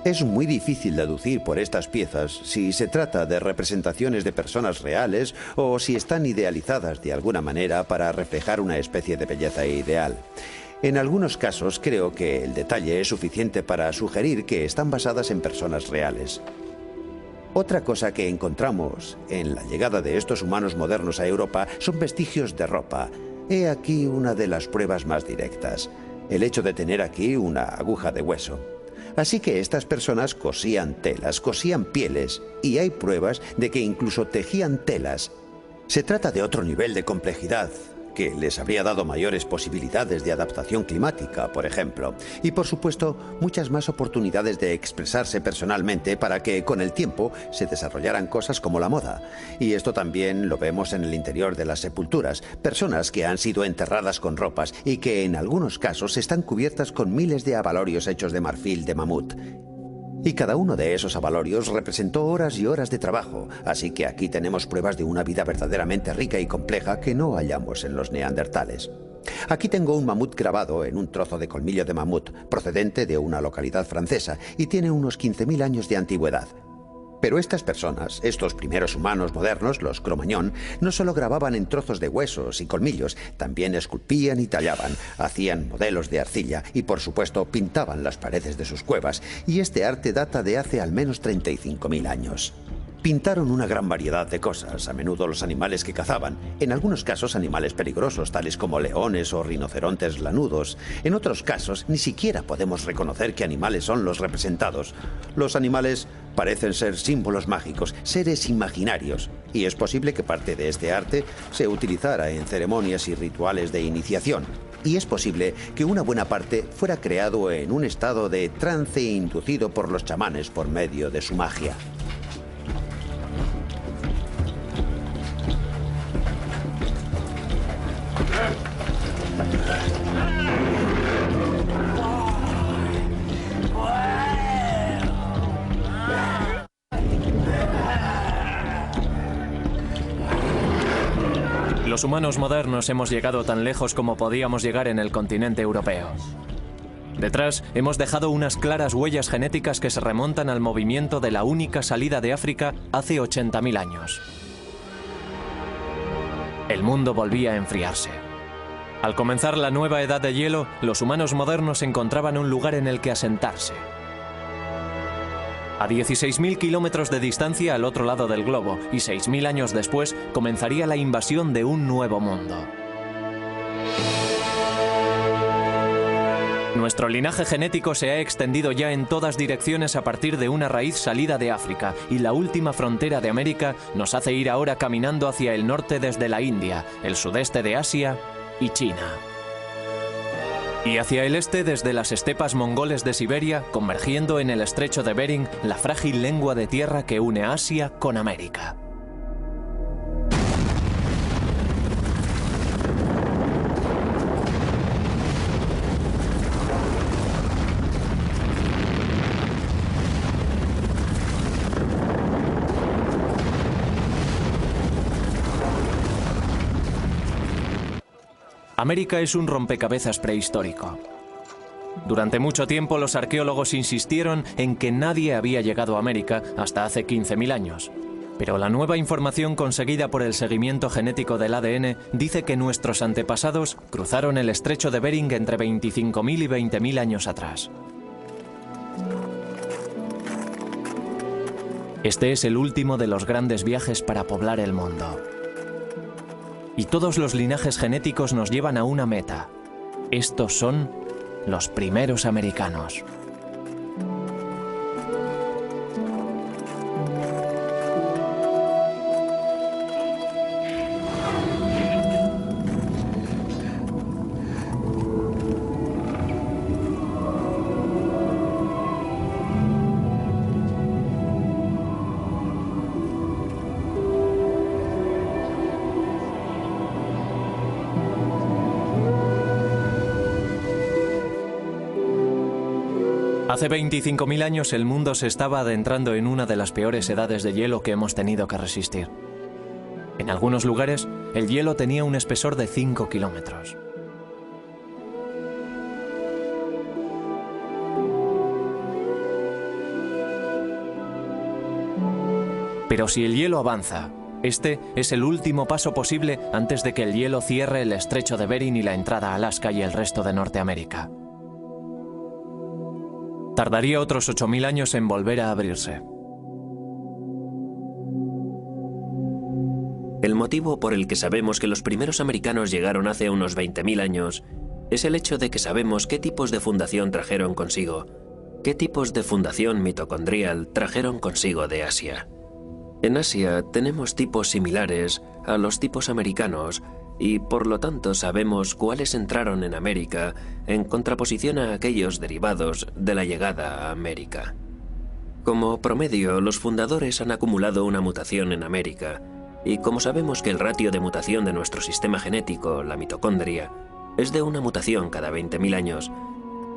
Es muy difícil deducir por estas piezas si se trata de representaciones de personas reales o si están idealizadas de alguna manera para reflejar una especie de belleza ideal. En algunos casos creo que el detalle es suficiente para sugerir que están basadas en personas reales. Otra cosa que encontramos en la llegada de estos humanos modernos a Europa son vestigios de ropa. He aquí una de las pruebas más directas. El hecho de tener aquí una aguja de hueso. Así que estas personas cosían telas, cosían pieles, y hay pruebas de que incluso tejían telas. Se trata de otro nivel de complejidad, que les habría dado mayores posibilidades de adaptación climática, por ejemplo, y por supuesto muchas más oportunidades de expresarse personalmente para que con el tiempo se desarrollaran cosas como la moda. Y esto también lo vemos en el interior de las sepulturas, personas que han sido enterradas con ropas y que en algunos casos están cubiertas con miles de abalorios hechos de marfil de mamut. Y cada uno de esos abalorios representó horas y horas de trabajo, así que aquí tenemos pruebas de una vida verdaderamente rica y compleja que no hallamos en los neandertales. Aquí tengo un mamut grabado en un trozo de colmillo de mamut, procedente de una localidad francesa, y tiene unos 15.000 años de antigüedad. Pero estas personas, estos primeros humanos modernos, los Cro-Magnon, no solo grababan en trozos de huesos y colmillos, también esculpían y tallaban, hacían modelos de arcilla y, por supuesto, pintaban las paredes de sus cuevas, y este arte data de hace al menos 35.000 años. Pintaron una gran variedad de cosas, a menudo los animales que cazaban, en algunos casos animales peligrosos, tales como leones o rinocerontes lanudos. En otros casos, ni siquiera podemos reconocer qué animales son los representados. Los animales parecen ser símbolos mágicos, seres imaginarios, y es posible que parte de este arte se utilizara en ceremonias y rituales de iniciación. Y es posible que una buena parte fuera creado en un estado de trance inducido por los chamanes por medio de su magia. Los humanos modernos hemos llegado tan lejos como podíamos llegar en el continente europeo. Detrás hemos dejado unas claras huellas genéticas que se remontan al movimiento de la única salida de África hace 80.000 años. El mundo volvía a enfriarse. Al comenzar la nueva edad de hielo, los humanos modernos encontraban un lugar en el que asentarse. A 16.000 kilómetros de distancia al otro lado del globo, y 6.000 años después comenzaría la invasión de un nuevo mundo. Nuestro linaje genético se ha extendido ya en todas direcciones a partir de una raíz salida de África, y la última frontera de América nos hace ir ahora caminando hacia el norte desde la India, el sudeste de Asia y China. Y hacia el este desde las estepas mongoles de Siberia, convergiendo en el estrecho de Bering, la frágil lengua de tierra que une Asia con América. América es un rompecabezas prehistórico. Durante mucho tiempo los arqueólogos insistieron en que nadie había llegado a América hasta hace 15.000 años. Pero la nueva información conseguida por el seguimiento genético del ADN dice que nuestros antepasados cruzaron el estrecho de Bering entre 25.000 y 20.000 años atrás. Este es el último de los grandes viajes para poblar el mundo. Y todos los linajes genéticos nos llevan a una meta. Estos son los primeros americanos. Hace 25.000 años el mundo se estaba adentrando en una de las peores edades de hielo que hemos tenido que resistir. En algunos lugares, el hielo tenía un espesor de 5 kilómetros. Pero si el hielo avanza, este es el último paso posible antes de que el hielo cierre el estrecho de Bering y la entrada a Alaska y el resto de Norteamérica. Tardaría otros 8.000 años en volver a abrirse. El motivo por el que sabemos que los primeros americanos llegaron hace unos 20.000 años es el hecho de que sabemos qué tipos de fundación trajeron consigo, qué tipos de fundación mitocondrial trajeron consigo de Asia. En Asia tenemos tipos similares a los tipos americanos y por lo tanto sabemos cuáles entraron en América en contraposición a aquellos derivados de la llegada a América. Como promedio, los fundadores han acumulado una mutación en América, y como sabemos que el ratio de mutación de nuestro sistema genético, la mitocondria, es de una mutación cada 20.000 años,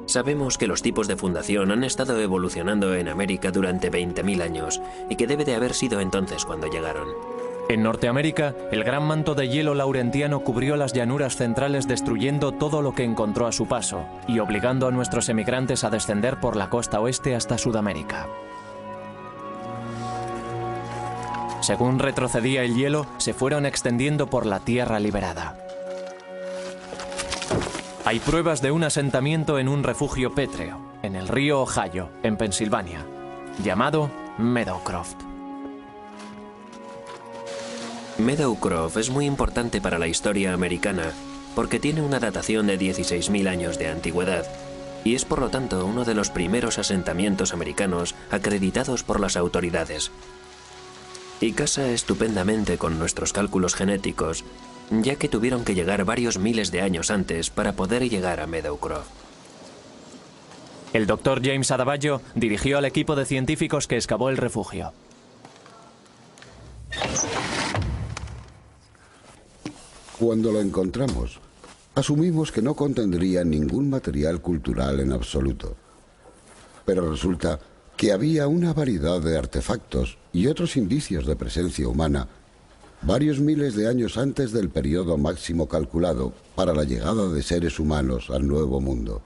sabemos que los tipos de fundación han estado evolucionando en América durante 20.000 años y que debe de haber sido entonces cuando llegaron. En Norteamérica, el gran manto de hielo laurentiano cubrió las llanuras centrales destruyendo todo lo que encontró a su paso y obligando a nuestros emigrantes a descender por la costa oeste hasta Sudamérica. Según retrocedía el hielo, se fueron extendiendo por la tierra liberada. Hay pruebas de un asentamiento en un refugio pétreo, en el río Ohio, en Pensilvania, llamado Meadowcroft. Meadowcroft es muy importante para la historia americana porque tiene una datación de 16.000 años de antigüedad y es por lo tanto uno de los primeros asentamientos americanos acreditados por las autoridades. Y casa estupendamente con nuestros cálculos genéticos, ya que tuvieron que llegar varios miles de años antes para poder llegar a Meadowcroft. El Dr. James Adebayo dirigió al equipo de científicos que excavó el refugio. Cuando lo encontramos, asumimos que no contendría ningún material cultural en absoluto. Pero resulta que había una variedad de artefactos y otros indicios de presencia humana varios miles de años antes del periodo máximo calculado para la llegada de seres humanos al Nuevo Mundo.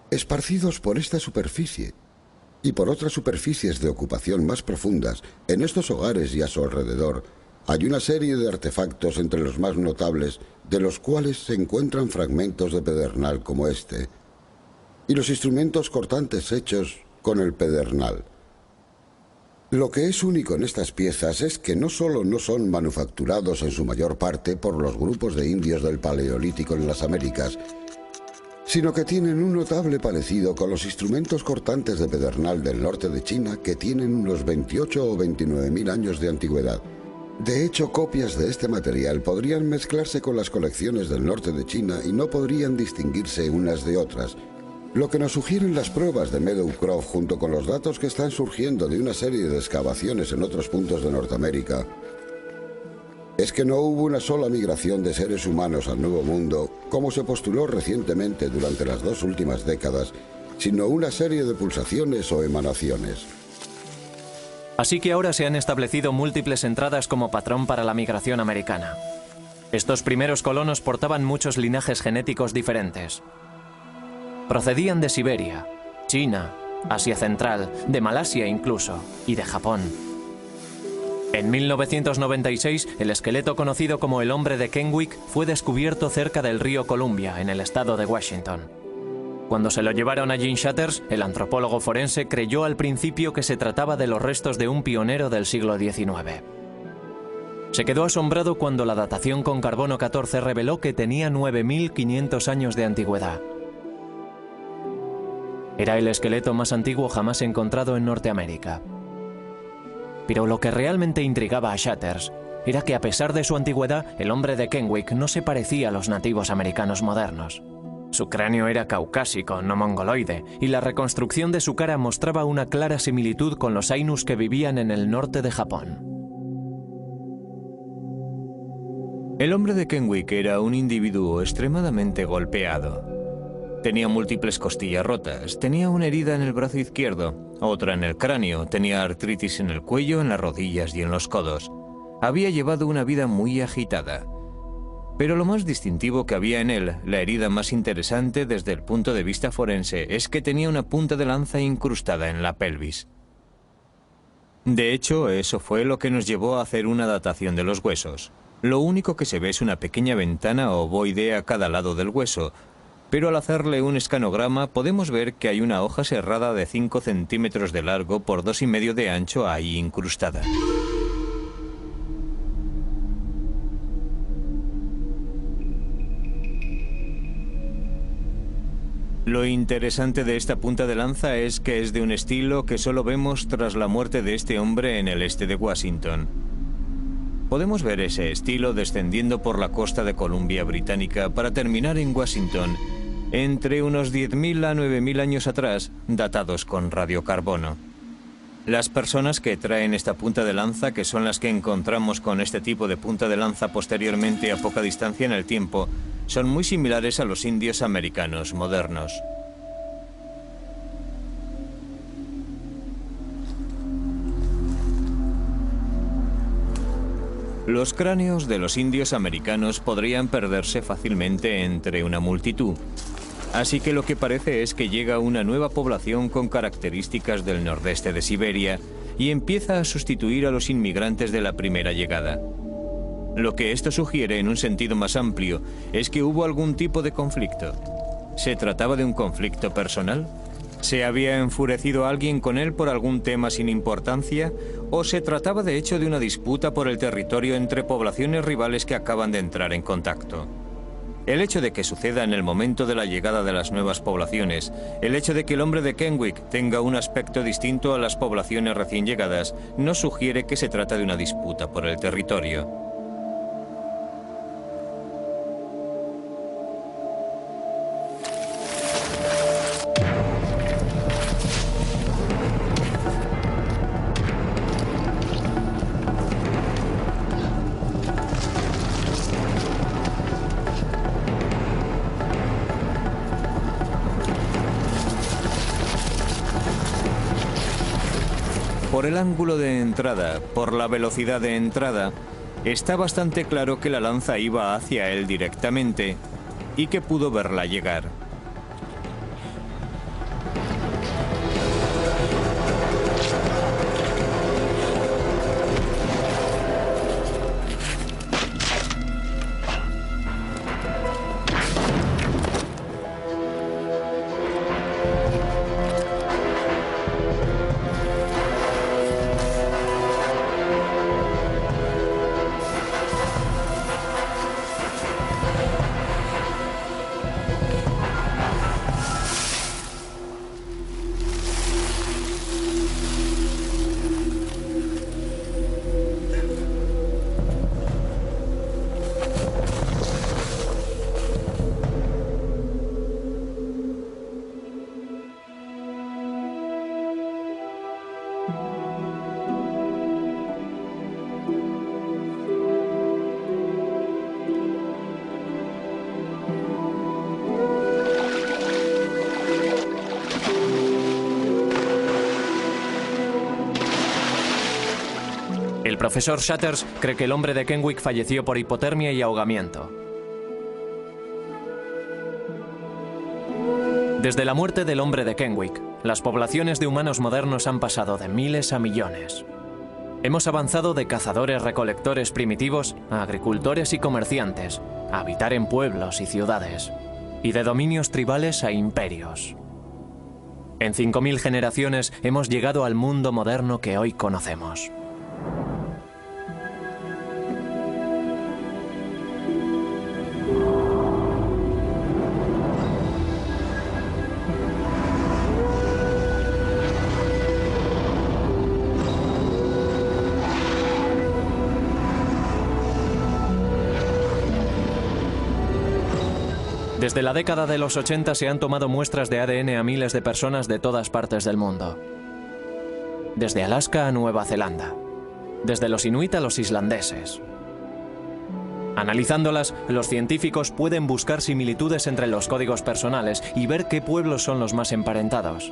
Esparcidos por esta superficie y por otras superficies de ocupación más profundas, en estos hogares y a su alrededor, hay una serie de artefactos entre los más notables, de los cuales se encuentran fragmentos de pedernal como este, y los instrumentos cortantes hechos con el pedernal. Lo que es único en estas piezas es que no solo no son manufacturados en su mayor parte por los grupos de indios del Paleolítico en las Américas, sino que tienen un notable parecido con los instrumentos cortantes de pedernal del norte de China, que tienen unos 28 o 29.000 años de antigüedad. De hecho, copias de este material podrían mezclarse con las colecciones del norte de China y no podrían distinguirse unas de otras, lo que nos sugieren las pruebas de Meadowcroft junto con los datos que están surgiendo de una serie de excavaciones en otros puntos de Norteamérica, es que no hubo una sola migración de seres humanos al Nuevo Mundo, como se postuló recientemente durante las 2 últimas décadas, sino una serie de pulsaciones o emanaciones. Así que ahora se han establecido múltiples entradas como patrón para la migración americana. Estos primeros colonos portaban muchos linajes genéticos diferentes. Procedían de Siberia, China, Asia Central, de Malasia incluso, y de Japón. En 1996, el esqueleto conocido como el hombre de Kennewick fue descubierto cerca del río Columbia, en el estado de Washington. Cuando se lo llevaron a Jim Shatters, el antropólogo forense creyó al principio que se trataba de los restos de un pionero del siglo XIX. Se quedó asombrado cuando la datación con carbono 14 reveló que tenía 9.500 años de antigüedad. Era el esqueleto más antiguo jamás encontrado en Norteamérica. Pero lo que realmente intrigaba a Shatters era que a pesar de su antigüedad, el hombre de Kennewick no se parecía a los nativos americanos modernos. Su cráneo era caucásico, no mongoloide, y la reconstrucción de su cara mostraba una clara similitud con los Ainus que vivían en el norte de Japón. El hombre de Kennewick era un individuo extremadamente golpeado. Tenía múltiples costillas rotas, tenía una herida en el brazo izquierdo, otra en el cráneo, tenía artritis en el cuello, en las rodillas y en los codos. Había llevado una vida muy agitada. Pero lo más distintivo que había en él, la herida más interesante desde el punto de vista forense, es que tenía una punta de lanza incrustada en la pelvis. De hecho, eso fue lo que nos llevó a hacer una datación de los huesos. Lo único que se ve es una pequeña ventana ovoide a cada lado del hueso, pero al hacerle un escanograma podemos ver que hay una hoja serrada de 5 centímetros de largo por 2,5 de ancho ahí incrustada. Lo interesante de esta punta de lanza es que es de un estilo que solo vemos tras la muerte de este hombre en el este de Washington. Podemos ver ese estilo descendiendo por la costa de Columbia Británica para terminar en Washington, entre unos 10.000 a 9.000 años atrás, datados con radiocarbono. Las personas que traen esta punta de lanza, que son las que encontramos con este tipo de punta de lanza posteriormente a poca distancia en el tiempo, son muy similares a los indios americanos modernos. Los cráneos de los indios americanos podrían perderse fácilmente entre una multitud. Así que lo que parece es que llega una nueva población con características del nordeste de Siberia y empieza a sustituir a los inmigrantes de la primera llegada. Lo que esto sugiere en un sentido más amplio es que hubo algún tipo de conflicto. ¿Se trataba de un conflicto personal? ¿Se había enfurecido alguien con él por algún tema sin importancia? ¿O se trataba de hecho de una disputa por el territorio entre poblaciones rivales que acaban de entrar en contacto? El hecho de que suceda en el momento de la llegada de las nuevas poblaciones, el hecho de que el hombre de Kenwick tenga un aspecto distinto a las poblaciones recién llegadas, nos sugiere que se trata de una disputa por el territorio. Por el ángulo de entrada, por la velocidad de entrada, está bastante claro que la lanza iba hacia él directamente y que pudo verla llegar. El profesor Shatters cree que el hombre de Kenwick falleció por hipotermia y ahogamiento. Desde la muerte del hombre de Kenwick, las poblaciones de humanos modernos han pasado de miles a millones. Hemos avanzado de cazadores-recolectores primitivos a agricultores y comerciantes, a habitar en pueblos y ciudades, y de dominios tribales a imperios. En 5000 generaciones hemos llegado al mundo moderno que hoy conocemos. Desde la década de los 80 se han tomado muestras de ADN a miles de personas de todas partes del mundo. Desde Alaska a Nueva Zelanda. Desde los inuit a los islandeses. Analizándolas, los científicos pueden buscar similitudes entre los códigos personales y ver qué pueblos son los más emparentados.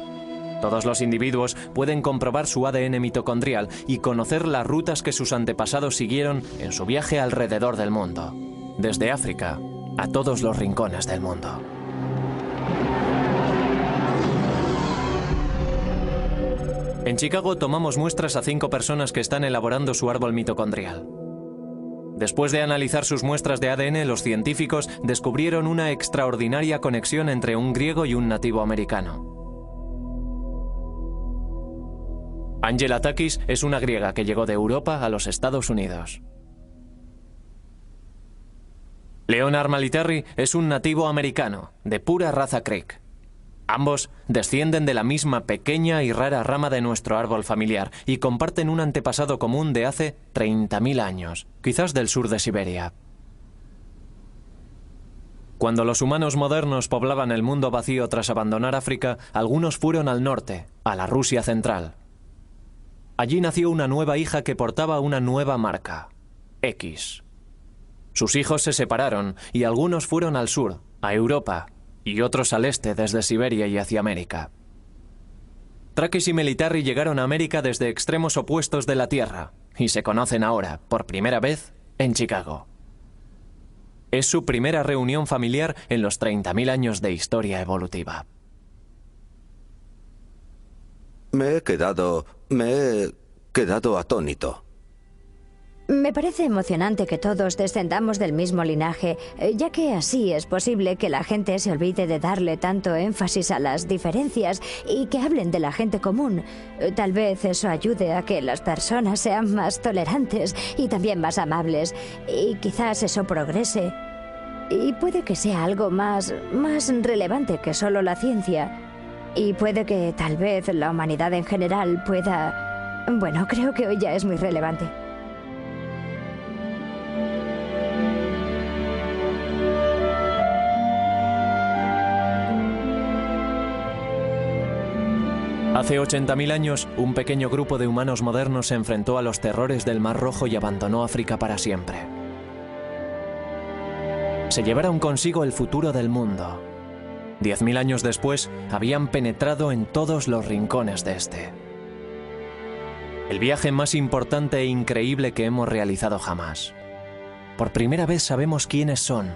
Todos los individuos pueden comprobar su ADN mitocondrial y conocer las rutas que sus antepasados siguieron en su viaje alrededor del mundo. Desde África a todos los rincones del mundo. En Chicago tomamos muestras a 5 personas que están elaborando su árbol mitocondrial. Después de analizar sus muestras de ADN, los científicos descubrieron una extraordinaria conexión entre un griego y un nativo americano. Angela Takis es una griega que llegó de Europa a los Estados Unidos. Leonard Maliterri es un nativo americano, de pura raza Creek. Ambos descienden de la misma pequeña y rara rama de nuestro árbol familiar y comparten un antepasado común de hace 30.000 años, quizás del sur de Siberia. Cuando los humanos modernos poblaban el mundo vacío tras abandonar África, algunos fueron al norte, a la Rusia central. Allí nació una nueva hija que portaba una nueva marca, X. Sus hijos se separaron y algunos fueron al sur, a Europa, y otros al este desde Siberia y hacia América. Takis y Maliterri llegaron a América desde extremos opuestos de la Tierra y se conocen ahora, por primera vez, en Chicago. Es su primera reunión familiar en los 30.000 años de historia evolutiva. Me he quedado atónito. Me parece emocionante que todos descendamos del mismo linaje, ya que así es posible que la gente se olvide de darle tanto énfasis a las diferencias y que hablen de la gente común. Tal vez eso ayude a que las personas sean más tolerantes y también más amables, y quizás eso progrese. Y puede que sea algo más relevante que solo la ciencia. Y puede que tal vez la humanidad en general pueda... Bueno, creo que hoy ya es muy relevante. Hace 80.000 años, un pequeño grupo de humanos modernos se enfrentó a los terrores del Mar Rojo y abandonó África para siempre. Se llevaron consigo el futuro del mundo. 10.000 años después, habían penetrado en todos los rincones de este. El viaje más importante e increíble que hemos realizado jamás. Por primera vez sabemos quiénes son.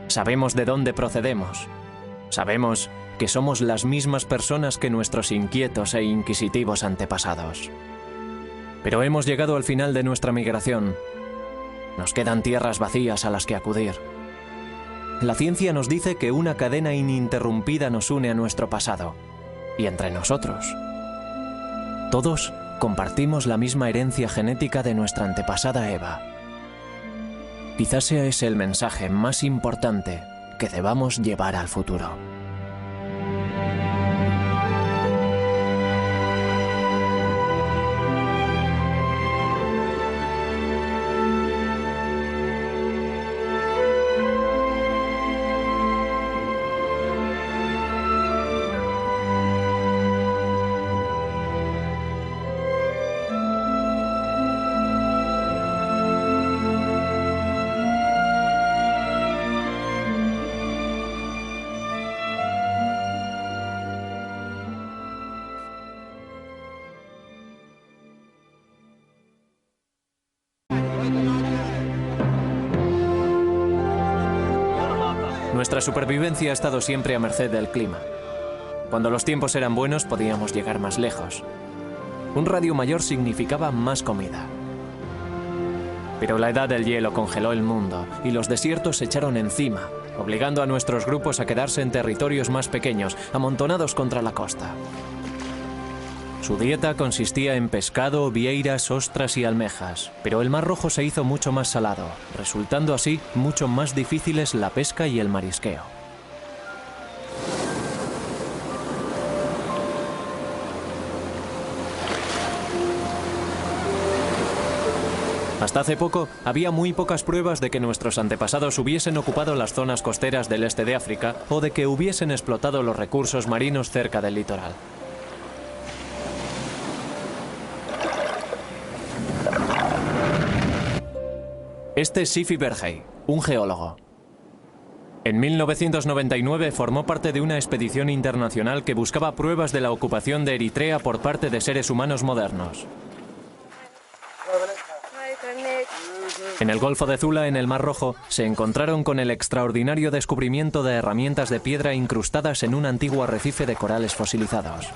Sabemos de dónde procedemos. Sabemos que somos las mismas personas que nuestros inquietos e inquisitivos antepasados. Pero hemos llegado al final de nuestra migración. Nos quedan tierras vacías a las que acudir. La ciencia nos dice que una cadena ininterrumpida nos une a nuestro pasado, y entre nosotros. Todos compartimos la misma herencia genética de nuestra antepasada Eva. Quizás sea ese el mensaje más importante que debamos llevar al futuro. Nuestra supervivencia ha estado siempre a merced del clima. Cuando los tiempos eran buenos podíamos llegar más lejos. Un radio mayor significaba más comida. Pero la edad del hielo congeló el mundo y los desiertos se echaron encima, obligando a nuestros grupos a quedarse en territorios más pequeños, amontonados contra la costa. Su dieta consistía en pescado, vieiras, ostras y almejas, pero el Mar Rojo se hizo mucho más salado, resultando así mucho más difíciles la pesca y el marisqueo. Hasta hace poco, había muy pocas pruebas de que nuestros antepasados hubiesen ocupado las zonas costeras del este de África o de que hubiesen explotado los recursos marinos cerca del litoral. Este es Sifi Bergey, un geólogo. En 1999 formó parte de una expedición internacional que buscaba pruebas de la ocupación de Eritrea por parte de seres humanos modernos. En el Golfo de Zula, en el Mar Rojo, se encontraron con el extraordinario descubrimiento de herramientas de piedra incrustadas en un antiguo arrecife de corales fosilizados.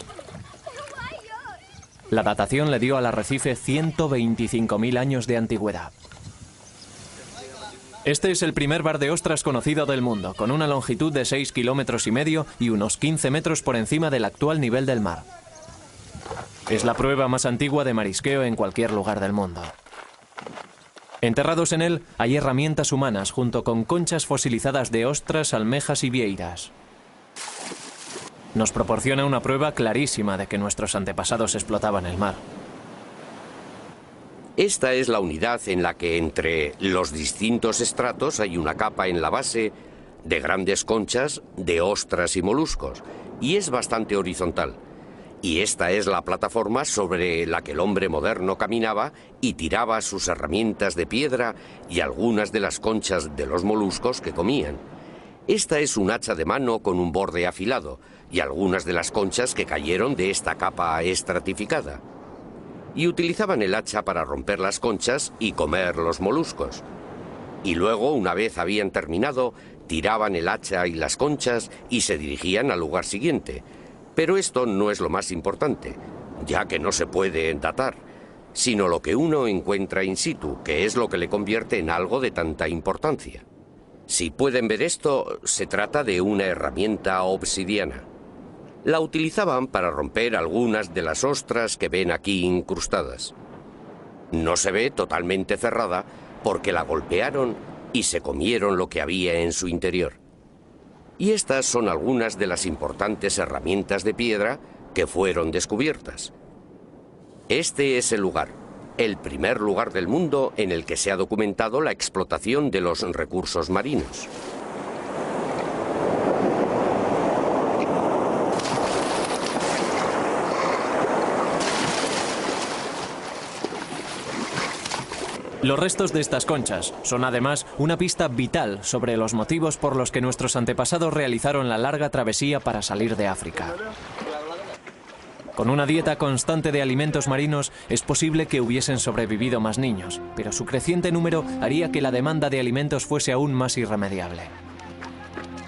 La datación le dio al arrecife 125.000 años de antigüedad. Este es el primer bar de ostras conocido del mundo, con una longitud de 6,5 kilómetros y unos 15 metros por encima del actual nivel del mar. Es la prueba más antigua de marisqueo en cualquier lugar del mundo. Enterrados en él hay herramientas humanas junto con conchas fosilizadas de ostras, almejas y vieiras. Nos proporciona una prueba clarísima de que nuestros antepasados explotaban el mar. Esta es la unidad en la que entre los distintos estratos hay una capa en la base de grandes conchas, de ostras y moluscos, y es bastante horizontal. Y esta es la plataforma sobre la que el hombre moderno caminaba y tiraba sus herramientas de piedra y algunas de las conchas de los moluscos que comían. Esta es un hacha de mano con un borde afilado y algunas de las conchas que cayeron de esta capa estratificada. Y utilizaban el hacha para romper las conchas y comer los moluscos. Y luego, una vez habían terminado, tiraban el hacha y las conchas y se dirigían al lugar siguiente. Pero esto no es lo más importante, ya que no se puede datar. sino lo que uno encuentra in situ, que es lo que le convierte en algo de tanta importancia. Si pueden ver esto, se trata de una herramienta obsidiana. La utilizaban para romper algunas de las ostras que ven aquí incrustadas. No se ve totalmente cerrada porque la golpearon y se comieron lo que había en su interior. Y estas son algunas de las importantes herramientas de piedra que fueron descubiertas. Este es el lugar, el primer lugar del mundo en el que se ha documentado la explotación de los recursos marinos. Los restos de estas conchas son además una pista vital sobre los motivos por los que nuestros antepasados realizaron la larga travesía para salir de África. Con una dieta constante de alimentos marinos es posible que hubiesen sobrevivido más niños, pero su creciente número haría que la demanda de alimentos fuese aún más irremediable.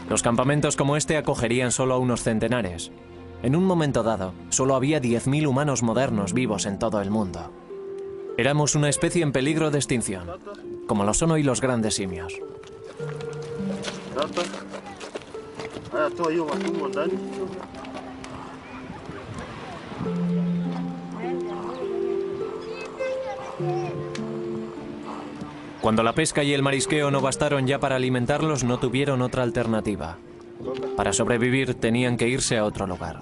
Los campamentos como este acogerían solo a unos centenares. En un momento dado, solo había 10.000 humanos modernos vivos en todo el mundo. Éramos una especie en peligro de extinción, como lo son hoy los grandes simios. Cuando la pesca y el marisqueo no bastaron ya para alimentarlos, no tuvieron otra alternativa. Para sobrevivir tenían que irse a otro lugar.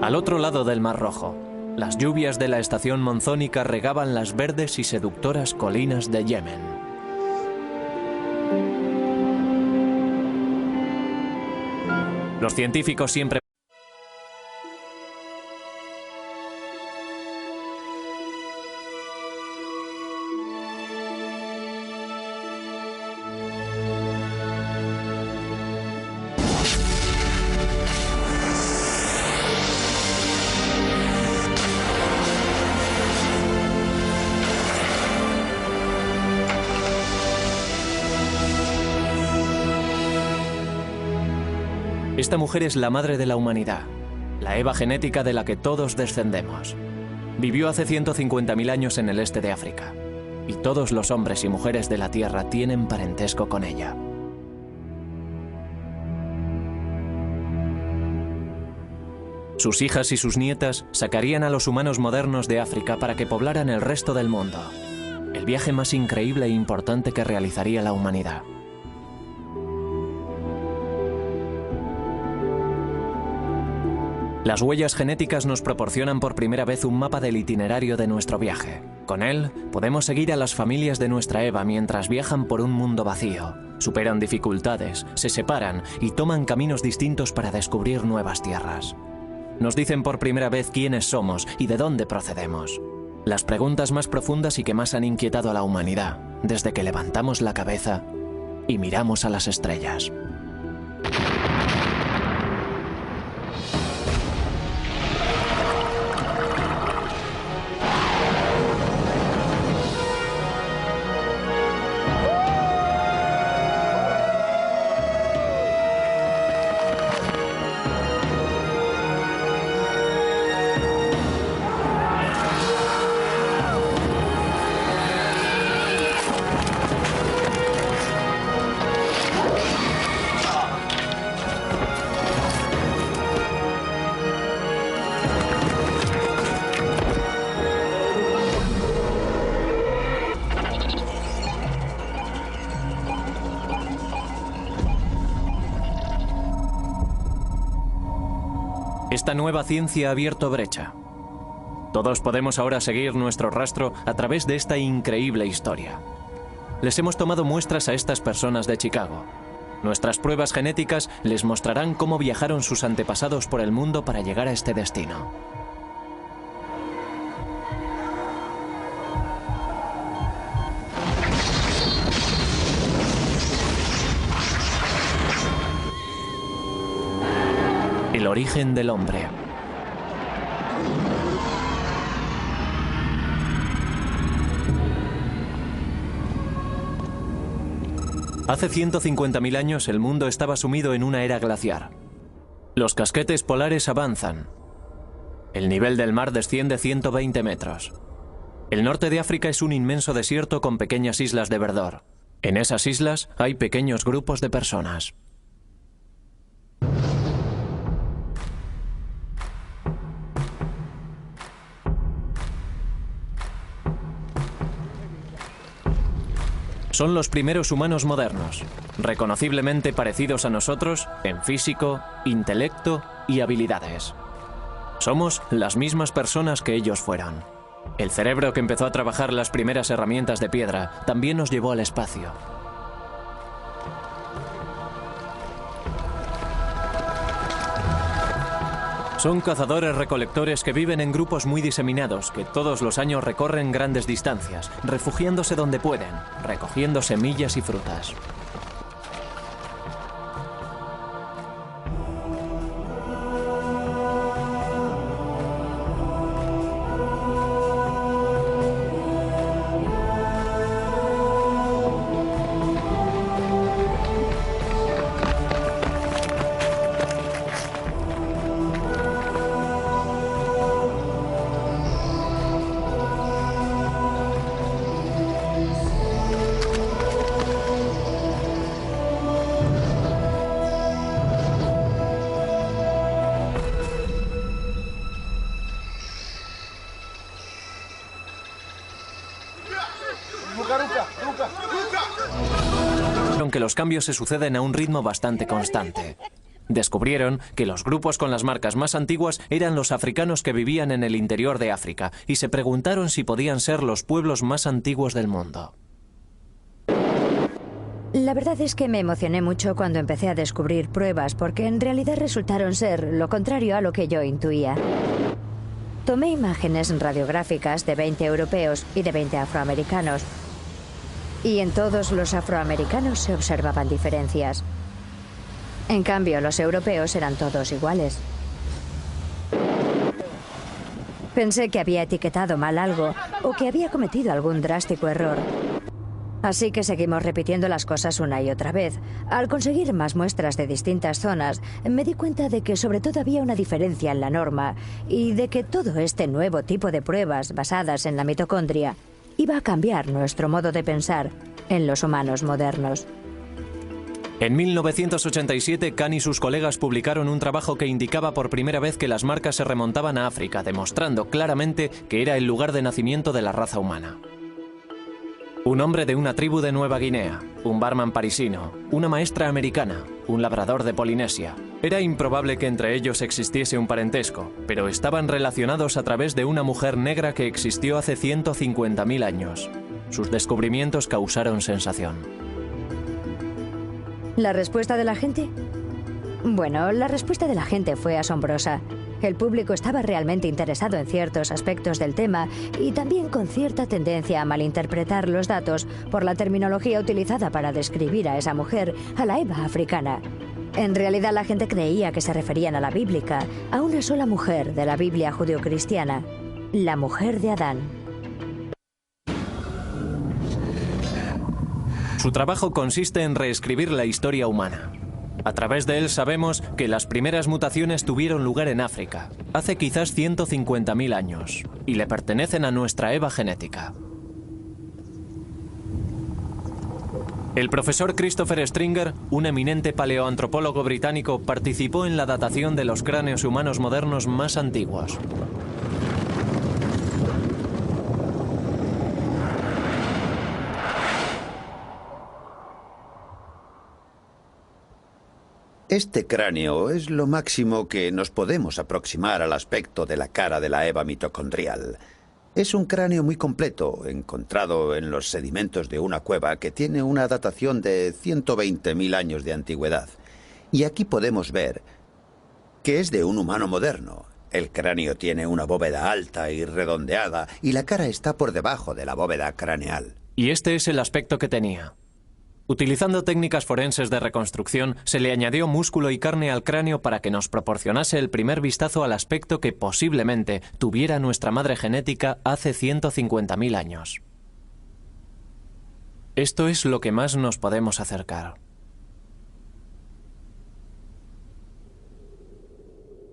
Al otro lado del Mar Rojo, las lluvias de la estación monzónica regaban las verdes y seductoras colinas de Yemen. Los científicos siempre Esta mujer es la madre de la humanidad, la Eva genética de la que todos descendemos. Vivió hace 150.000 años en el este de África, y todos los hombres y mujeres de la Tierra tienen parentesco con ella. Sus hijas y sus nietas sacarían a los humanos modernos de África para que poblaran el resto del mundo, el viaje más increíble e importante que realizaría la humanidad. Las huellas genéticas nos proporcionan por primera vez un mapa del itinerario de nuestro viaje. Con él, podemos seguir a las familias de nuestra Eva mientras viajan por un mundo vacío, superan dificultades, se separan y toman caminos distintos para descubrir nuevas tierras. Nos dicen por primera vez quiénes somos y de dónde procedemos. Las preguntas más profundas y que más han inquietado a la humanidad, desde que levantamos la cabeza y miramos a las estrellas. Esta nueva ciencia ha abierto brecha. Todos podemos ahora seguir nuestro rastro a través de esta increíble historia. Les hemos tomado muestras a estas personas de Chicago. Nuestras pruebas genéticas les mostrarán cómo viajaron sus antepasados por el mundo para llegar a este destino. El origen del hombre. Hace 150.000 años el mundo estaba sumido en una era glaciar. Los casquetes polares avanzan. El nivel del mar desciende 120 metros. El norte de África es un inmenso desierto con pequeñas islas de verdor. En esas islas hay pequeños grupos de personas. Son los primeros humanos modernos, reconociblemente parecidos a nosotros en físico, intelecto y habilidades. Somos las mismas personas que ellos fueron. El cerebro que empezó a trabajar las primeras herramientas de piedra también nos llevó al espacio. Son cazadores-recolectores que viven en grupos muy diseminados, que todos los años recorren grandes distancias, refugiándose donde pueden, recogiendo semillas y frutas. Que los cambios se suceden a un ritmo bastante constante. Descubrieron que los grupos con las marcas más antiguas eran los africanos que vivían en el interior de África y se preguntaron si podían ser los pueblos más antiguos del mundo. La verdad es que me emocioné mucho cuando empecé a descubrir pruebas porque en realidad resultaron ser lo contrario a lo que yo intuía. Tomé imágenes radiográficas de 20 europeos y de 20 afroamericanos. Y en todos los afroamericanos se observaban diferencias. En cambio, los europeos eran todos iguales. Pensé que había etiquetado mal algo o que había cometido algún drástico error. Así que seguimos repitiendo las cosas una y otra vez. Al conseguir más muestras de distintas zonas, me di cuenta de que sobre todo había una diferencia en la norma y de que todo este nuevo tipo de pruebas basadas en la mitocondria iba a cambiar nuestro modo de pensar en los humanos modernos. En 1987, Kahn y sus colegas publicaron un trabajo que indicaba por primera vez que las marcas se remontaban a África, demostrando claramente que era el lugar de nacimiento de la raza humana. Un hombre de una tribu de Nueva Guinea, un barman parisino, una maestra americana, un labrador de Polinesia. Era improbable que entre ellos existiese un parentesco, pero estaban relacionados a través de una mujer negra que existió hace 150.000 años. Sus descubrimientos causaron sensación. ¿La respuesta de la gente? Bueno, la respuesta de la gente fue asombrosa. El público estaba realmente interesado en ciertos aspectos del tema y también con cierta tendencia a malinterpretar los datos por la terminología utilizada para describir a esa mujer, a la Eva africana. En realidad la gente creía que se referían a la bíblica, a una sola mujer de la Biblia judeocristiana, la mujer de Adán. Su trabajo consiste en reescribir la historia humana. A través de él sabemos que las primeras mutaciones tuvieron lugar en África, hace quizás 150.000 años, y le pertenecen a nuestra Eva genética. El profesor Christopher Stringer, un eminente paleoantropólogo británico, participó en la datación de los cráneos humanos modernos más antiguos. Este cráneo es lo máximo que nos podemos aproximar al aspecto de la cara de la Eva mitocondrial. Es un cráneo muy completo, encontrado en los sedimentos de una cueva que tiene una datación de 120.000 años de antigüedad. Y aquí podemos ver que es de un humano moderno. El cráneo tiene una bóveda alta y redondeada y la cara está por debajo de la bóveda craneal. Y este es el aspecto que tenía. Utilizando técnicas forenses de reconstrucción, se le añadió músculo y carne al cráneo para que nos proporcionase el primer vistazo al aspecto que posiblemente tuviera nuestra madre genética hace 150.000 años. Esto es lo que más nos podemos acercar.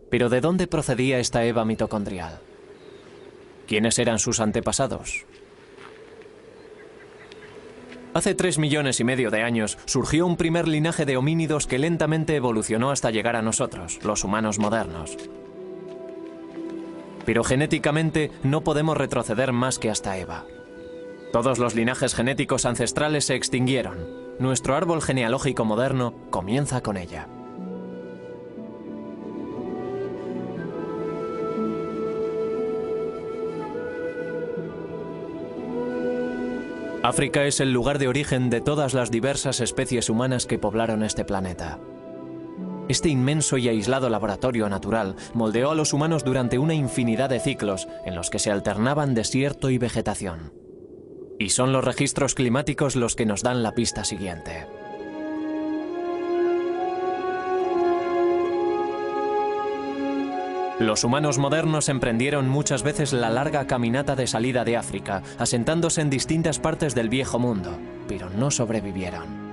Pero ¿de dónde procedía esta Eva mitocondrial? ¿Quiénes eran sus antepasados? Hace 3,5 millones de años surgió un primer linaje de homínidos que lentamente evolucionó hasta llegar a nosotros, los humanos modernos. Pero genéticamente no podemos retroceder más que hasta Eva. Todos los linajes genéticos ancestrales se extinguieron. Nuestro árbol genealógico moderno comienza con ella. África es el lugar de origen de todas las diversas especies humanas que poblaron este planeta. Este inmenso y aislado laboratorio natural moldeó a los humanos durante una infinidad de ciclos en los que se alternaban desierto y vegetación. Y son los registros climáticos los que nos dan la pista siguiente. Los humanos modernos emprendieron muchas veces la larga caminata de salida de África, asentándose en distintas partes del viejo mundo, pero no sobrevivieron.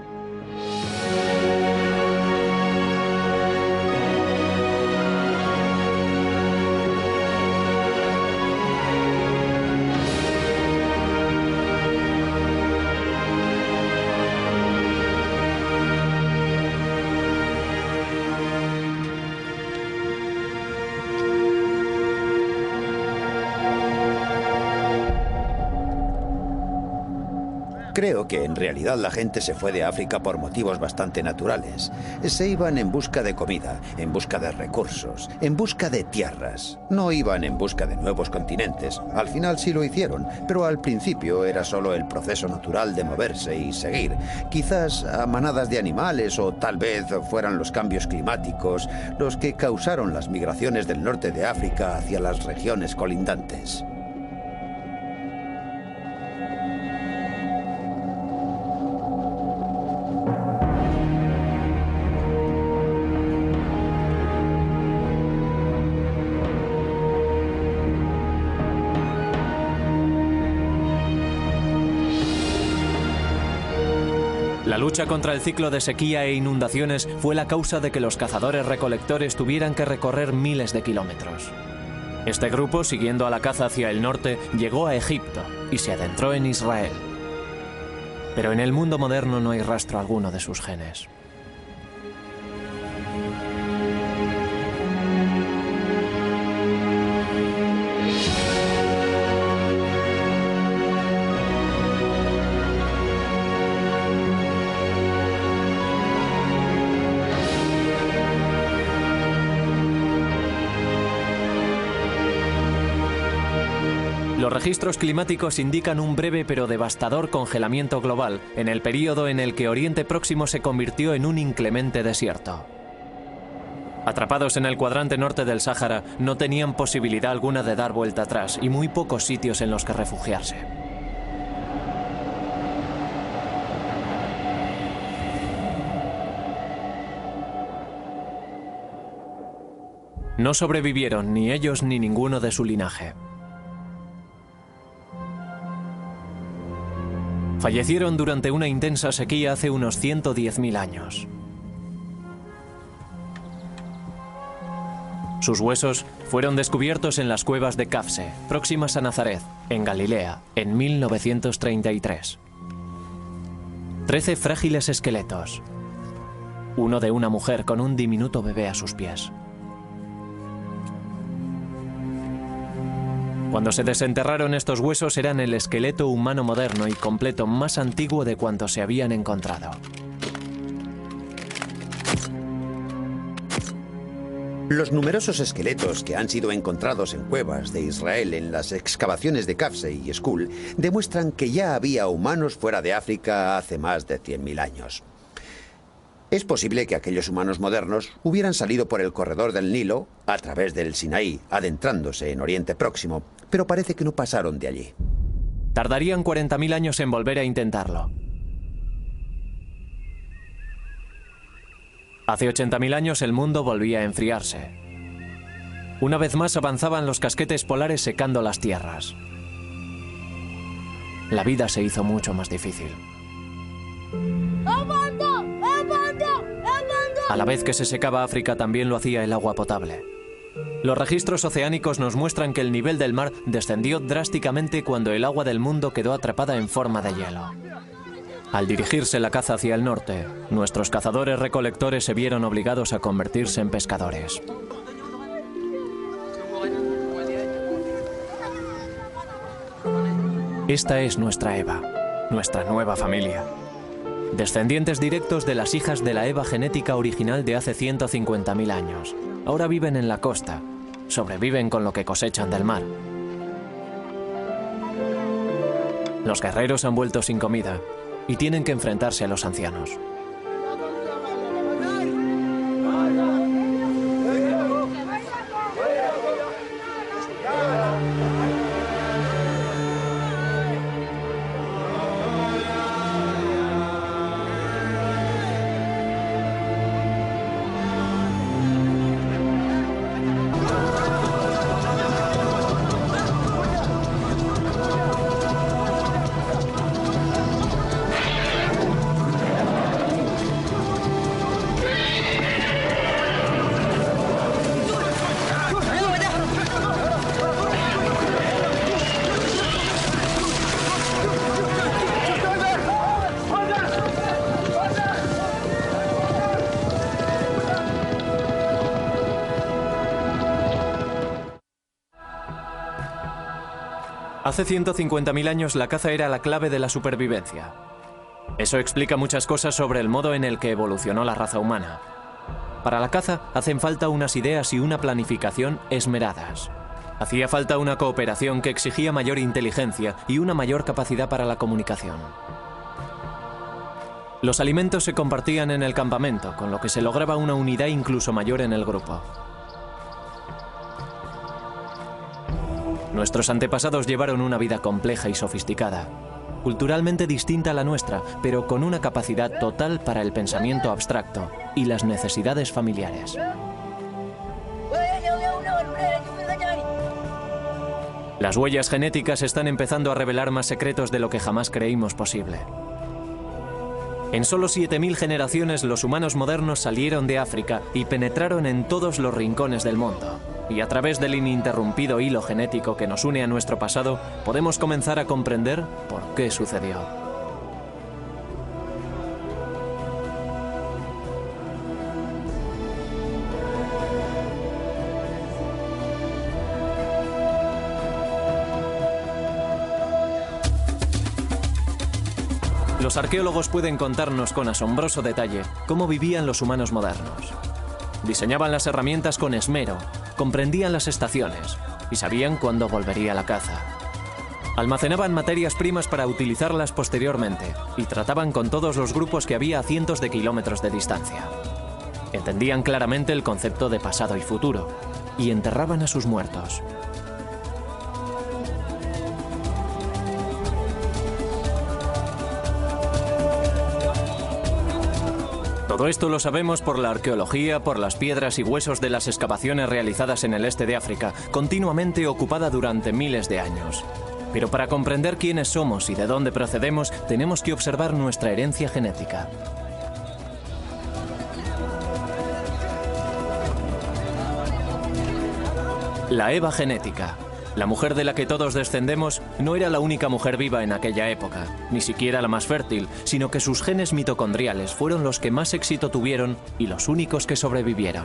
Creo que en realidad la gente se fue de África por motivos bastante naturales. Se iban en busca de comida, en busca de recursos, en busca de tierras. No iban en busca de nuevos continentes. Al final sí lo hicieron, pero al principio era solo el proceso natural de moverse y seguir. Quizás a manadas de animales o tal vez fueran los cambios climáticos los que causaron las migraciones del norte de África hacia las regiones colindantes. La lucha contra el ciclo de sequía e inundaciones fue la causa de que los cazadores-recolectores tuvieran que recorrer miles de kilómetros. Este grupo, siguiendo a la caza hacia el norte, llegó a Egipto y se adentró en Israel. Pero en el mundo moderno no hay rastro alguno de sus genes. Los registros climáticos indican un breve pero devastador congelamiento global en el período en el que Oriente Próximo se convirtió en un inclemente desierto. Atrapados en el cuadrante norte del Sáhara, no tenían posibilidad alguna de dar vuelta atrás y muy pocos sitios en los que refugiarse. No sobrevivieron ni ellos ni ninguno de su linaje. Fallecieron durante una intensa sequía hace unos 110.000 años. Sus huesos fueron descubiertos en las cuevas de Kafse, próximas a Nazaret, en Galilea, en 1933. 13 frágiles esqueletos. Uno de una mujer con un diminuto bebé a sus pies. Cuando se desenterraron estos huesos eran el esqueleto humano moderno y completo más antiguo de cuantos se habían encontrado. Los numerosos esqueletos que han sido encontrados en cuevas de Israel en las excavaciones de Kafse y Skul demuestran que ya había humanos fuera de África hace más de 100.000 años. Es posible que aquellos humanos modernos hubieran salido por el corredor del Nilo, a través del Sinaí, adentrándose en Oriente Próximo, pero parece que no pasaron de allí. Tardarían 40.000 años en volver a intentarlo. Hace 80.000 años el mundo volvía a enfriarse. Una vez más avanzaban los casquetes polares secando las tierras. La vida se hizo mucho más difícil. A la vez que se secaba África, también lo hacía el agua potable. Los registros oceánicos nos muestran que el nivel del mar descendió drásticamente cuando el agua del mundo quedó atrapada en forma de hielo. Al dirigirse la caza hacia el norte, nuestros cazadores-recolectores se vieron obligados a convertirse en pescadores. Esta es nuestra Eva, nuestra nueva familia. Descendientes directos de las hijas de la Eva genética original de hace 150.000 años. Ahora viven en la costa, sobreviven con lo que cosechan del mar. Los guerreros han vuelto sin comida y tienen que enfrentarse a los ancianos. Hace 150.000 años la caza era la clave de la supervivencia. Eso explica muchas cosas sobre el modo en el que evolucionó la raza humana. Para la caza hacen falta unas ideas y una planificación esmeradas. Hacía falta una cooperación que exigía mayor inteligencia y una mayor capacidad para la comunicación. Los alimentos se compartían en el campamento, con lo que se lograba una unidad incluso mayor en el grupo. Nuestros antepasados llevaron una vida compleja y sofisticada, culturalmente distinta a la nuestra, pero con una capacidad total para el pensamiento abstracto y las necesidades familiares. Las huellas genéticas están empezando a revelar más secretos de lo que jamás creímos posible. En solo 7.000 generaciones los humanos modernos salieron de África y penetraron en todos los rincones del mundo. Y a través del ininterrumpido hilo genético que nos une a nuestro pasado, podemos comenzar a comprender por qué sucedió. Los arqueólogos pueden contarnos con asombroso detalle cómo vivían los humanos modernos. Diseñaban las herramientas con esmero, comprendían las estaciones y sabían cuándo volvería la caza. Almacenaban materias primas para utilizarlas posteriormente y trataban con todos los grupos que había a cientos de kilómetros de distancia. Entendían claramente el concepto de pasado y futuro y enterraban a sus muertos. Todo esto lo sabemos por la arqueología, por las piedras y huesos de las excavaciones realizadas en el este de África, continuamente ocupada durante miles de años. Pero para comprender quiénes somos y de dónde procedemos, tenemos que observar nuestra herencia genética. La Eva genética. La mujer de la que todos descendemos no era la única mujer viva en aquella época, ni siquiera la más fértil, sino que sus genes mitocondriales fueron los que más éxito tuvieron y los únicos que sobrevivieron.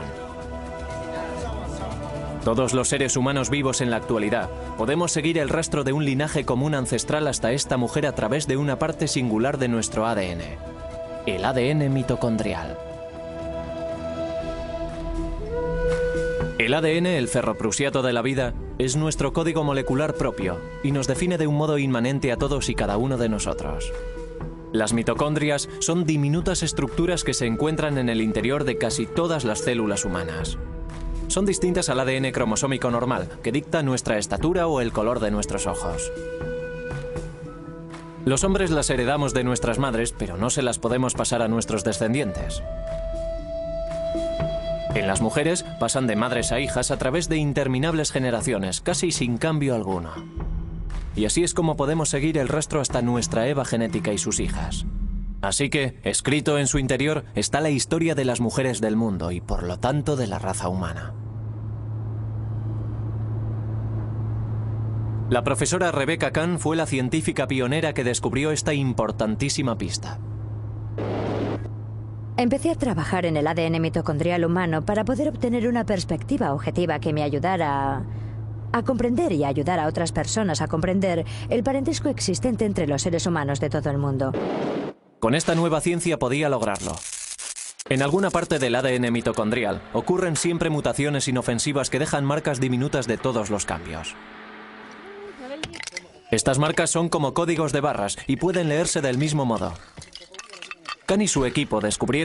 Todos los seres humanos vivos en la actualidad podemos seguir el rastro de un linaje común ancestral hasta esta mujer a través de una parte singular de nuestro ADN, el ADN mitocondrial. El ADN, el ferroprusiato de la vida, es nuestro código molecular propio y nos define de un modo inmanente a todos y cada uno de nosotros. Las mitocondrias son diminutas estructuras que se encuentran en el interior de casi todas las células humanas. Son distintas al ADN cromosómico normal, que dicta nuestra estatura o el color de nuestros ojos. Los hombres las heredamos de nuestras madres, pero no se las podemos pasar a nuestros descendientes. En las mujeres pasan de madres a hijas a través de interminables generaciones, casi sin cambio alguno. Y así es como podemos seguir el rastro hasta nuestra Eva genética y sus hijas. Así que, escrito en su interior, está la historia de las mujeres del mundo y, por lo tanto, de la raza humana. La profesora Rebecca Kahn fue la científica pionera que descubrió esta importantísima pista. Empecé a trabajar en el ADN mitocondrial humano para poder obtener una perspectiva objetiva que me ayudara a comprender y a ayudar a otras personas a comprender el parentesco existente entre los seres humanos de todo el mundo. Con esta nueva ciencia podía lograrlo. En alguna parte del ADN mitocondrial ocurren siempre mutaciones inofensivas que dejan marcas diminutas de todos los cambios. Estas marcas son como códigos de barras y pueden leerse del mismo modo. Kahn y su equipo descubrieron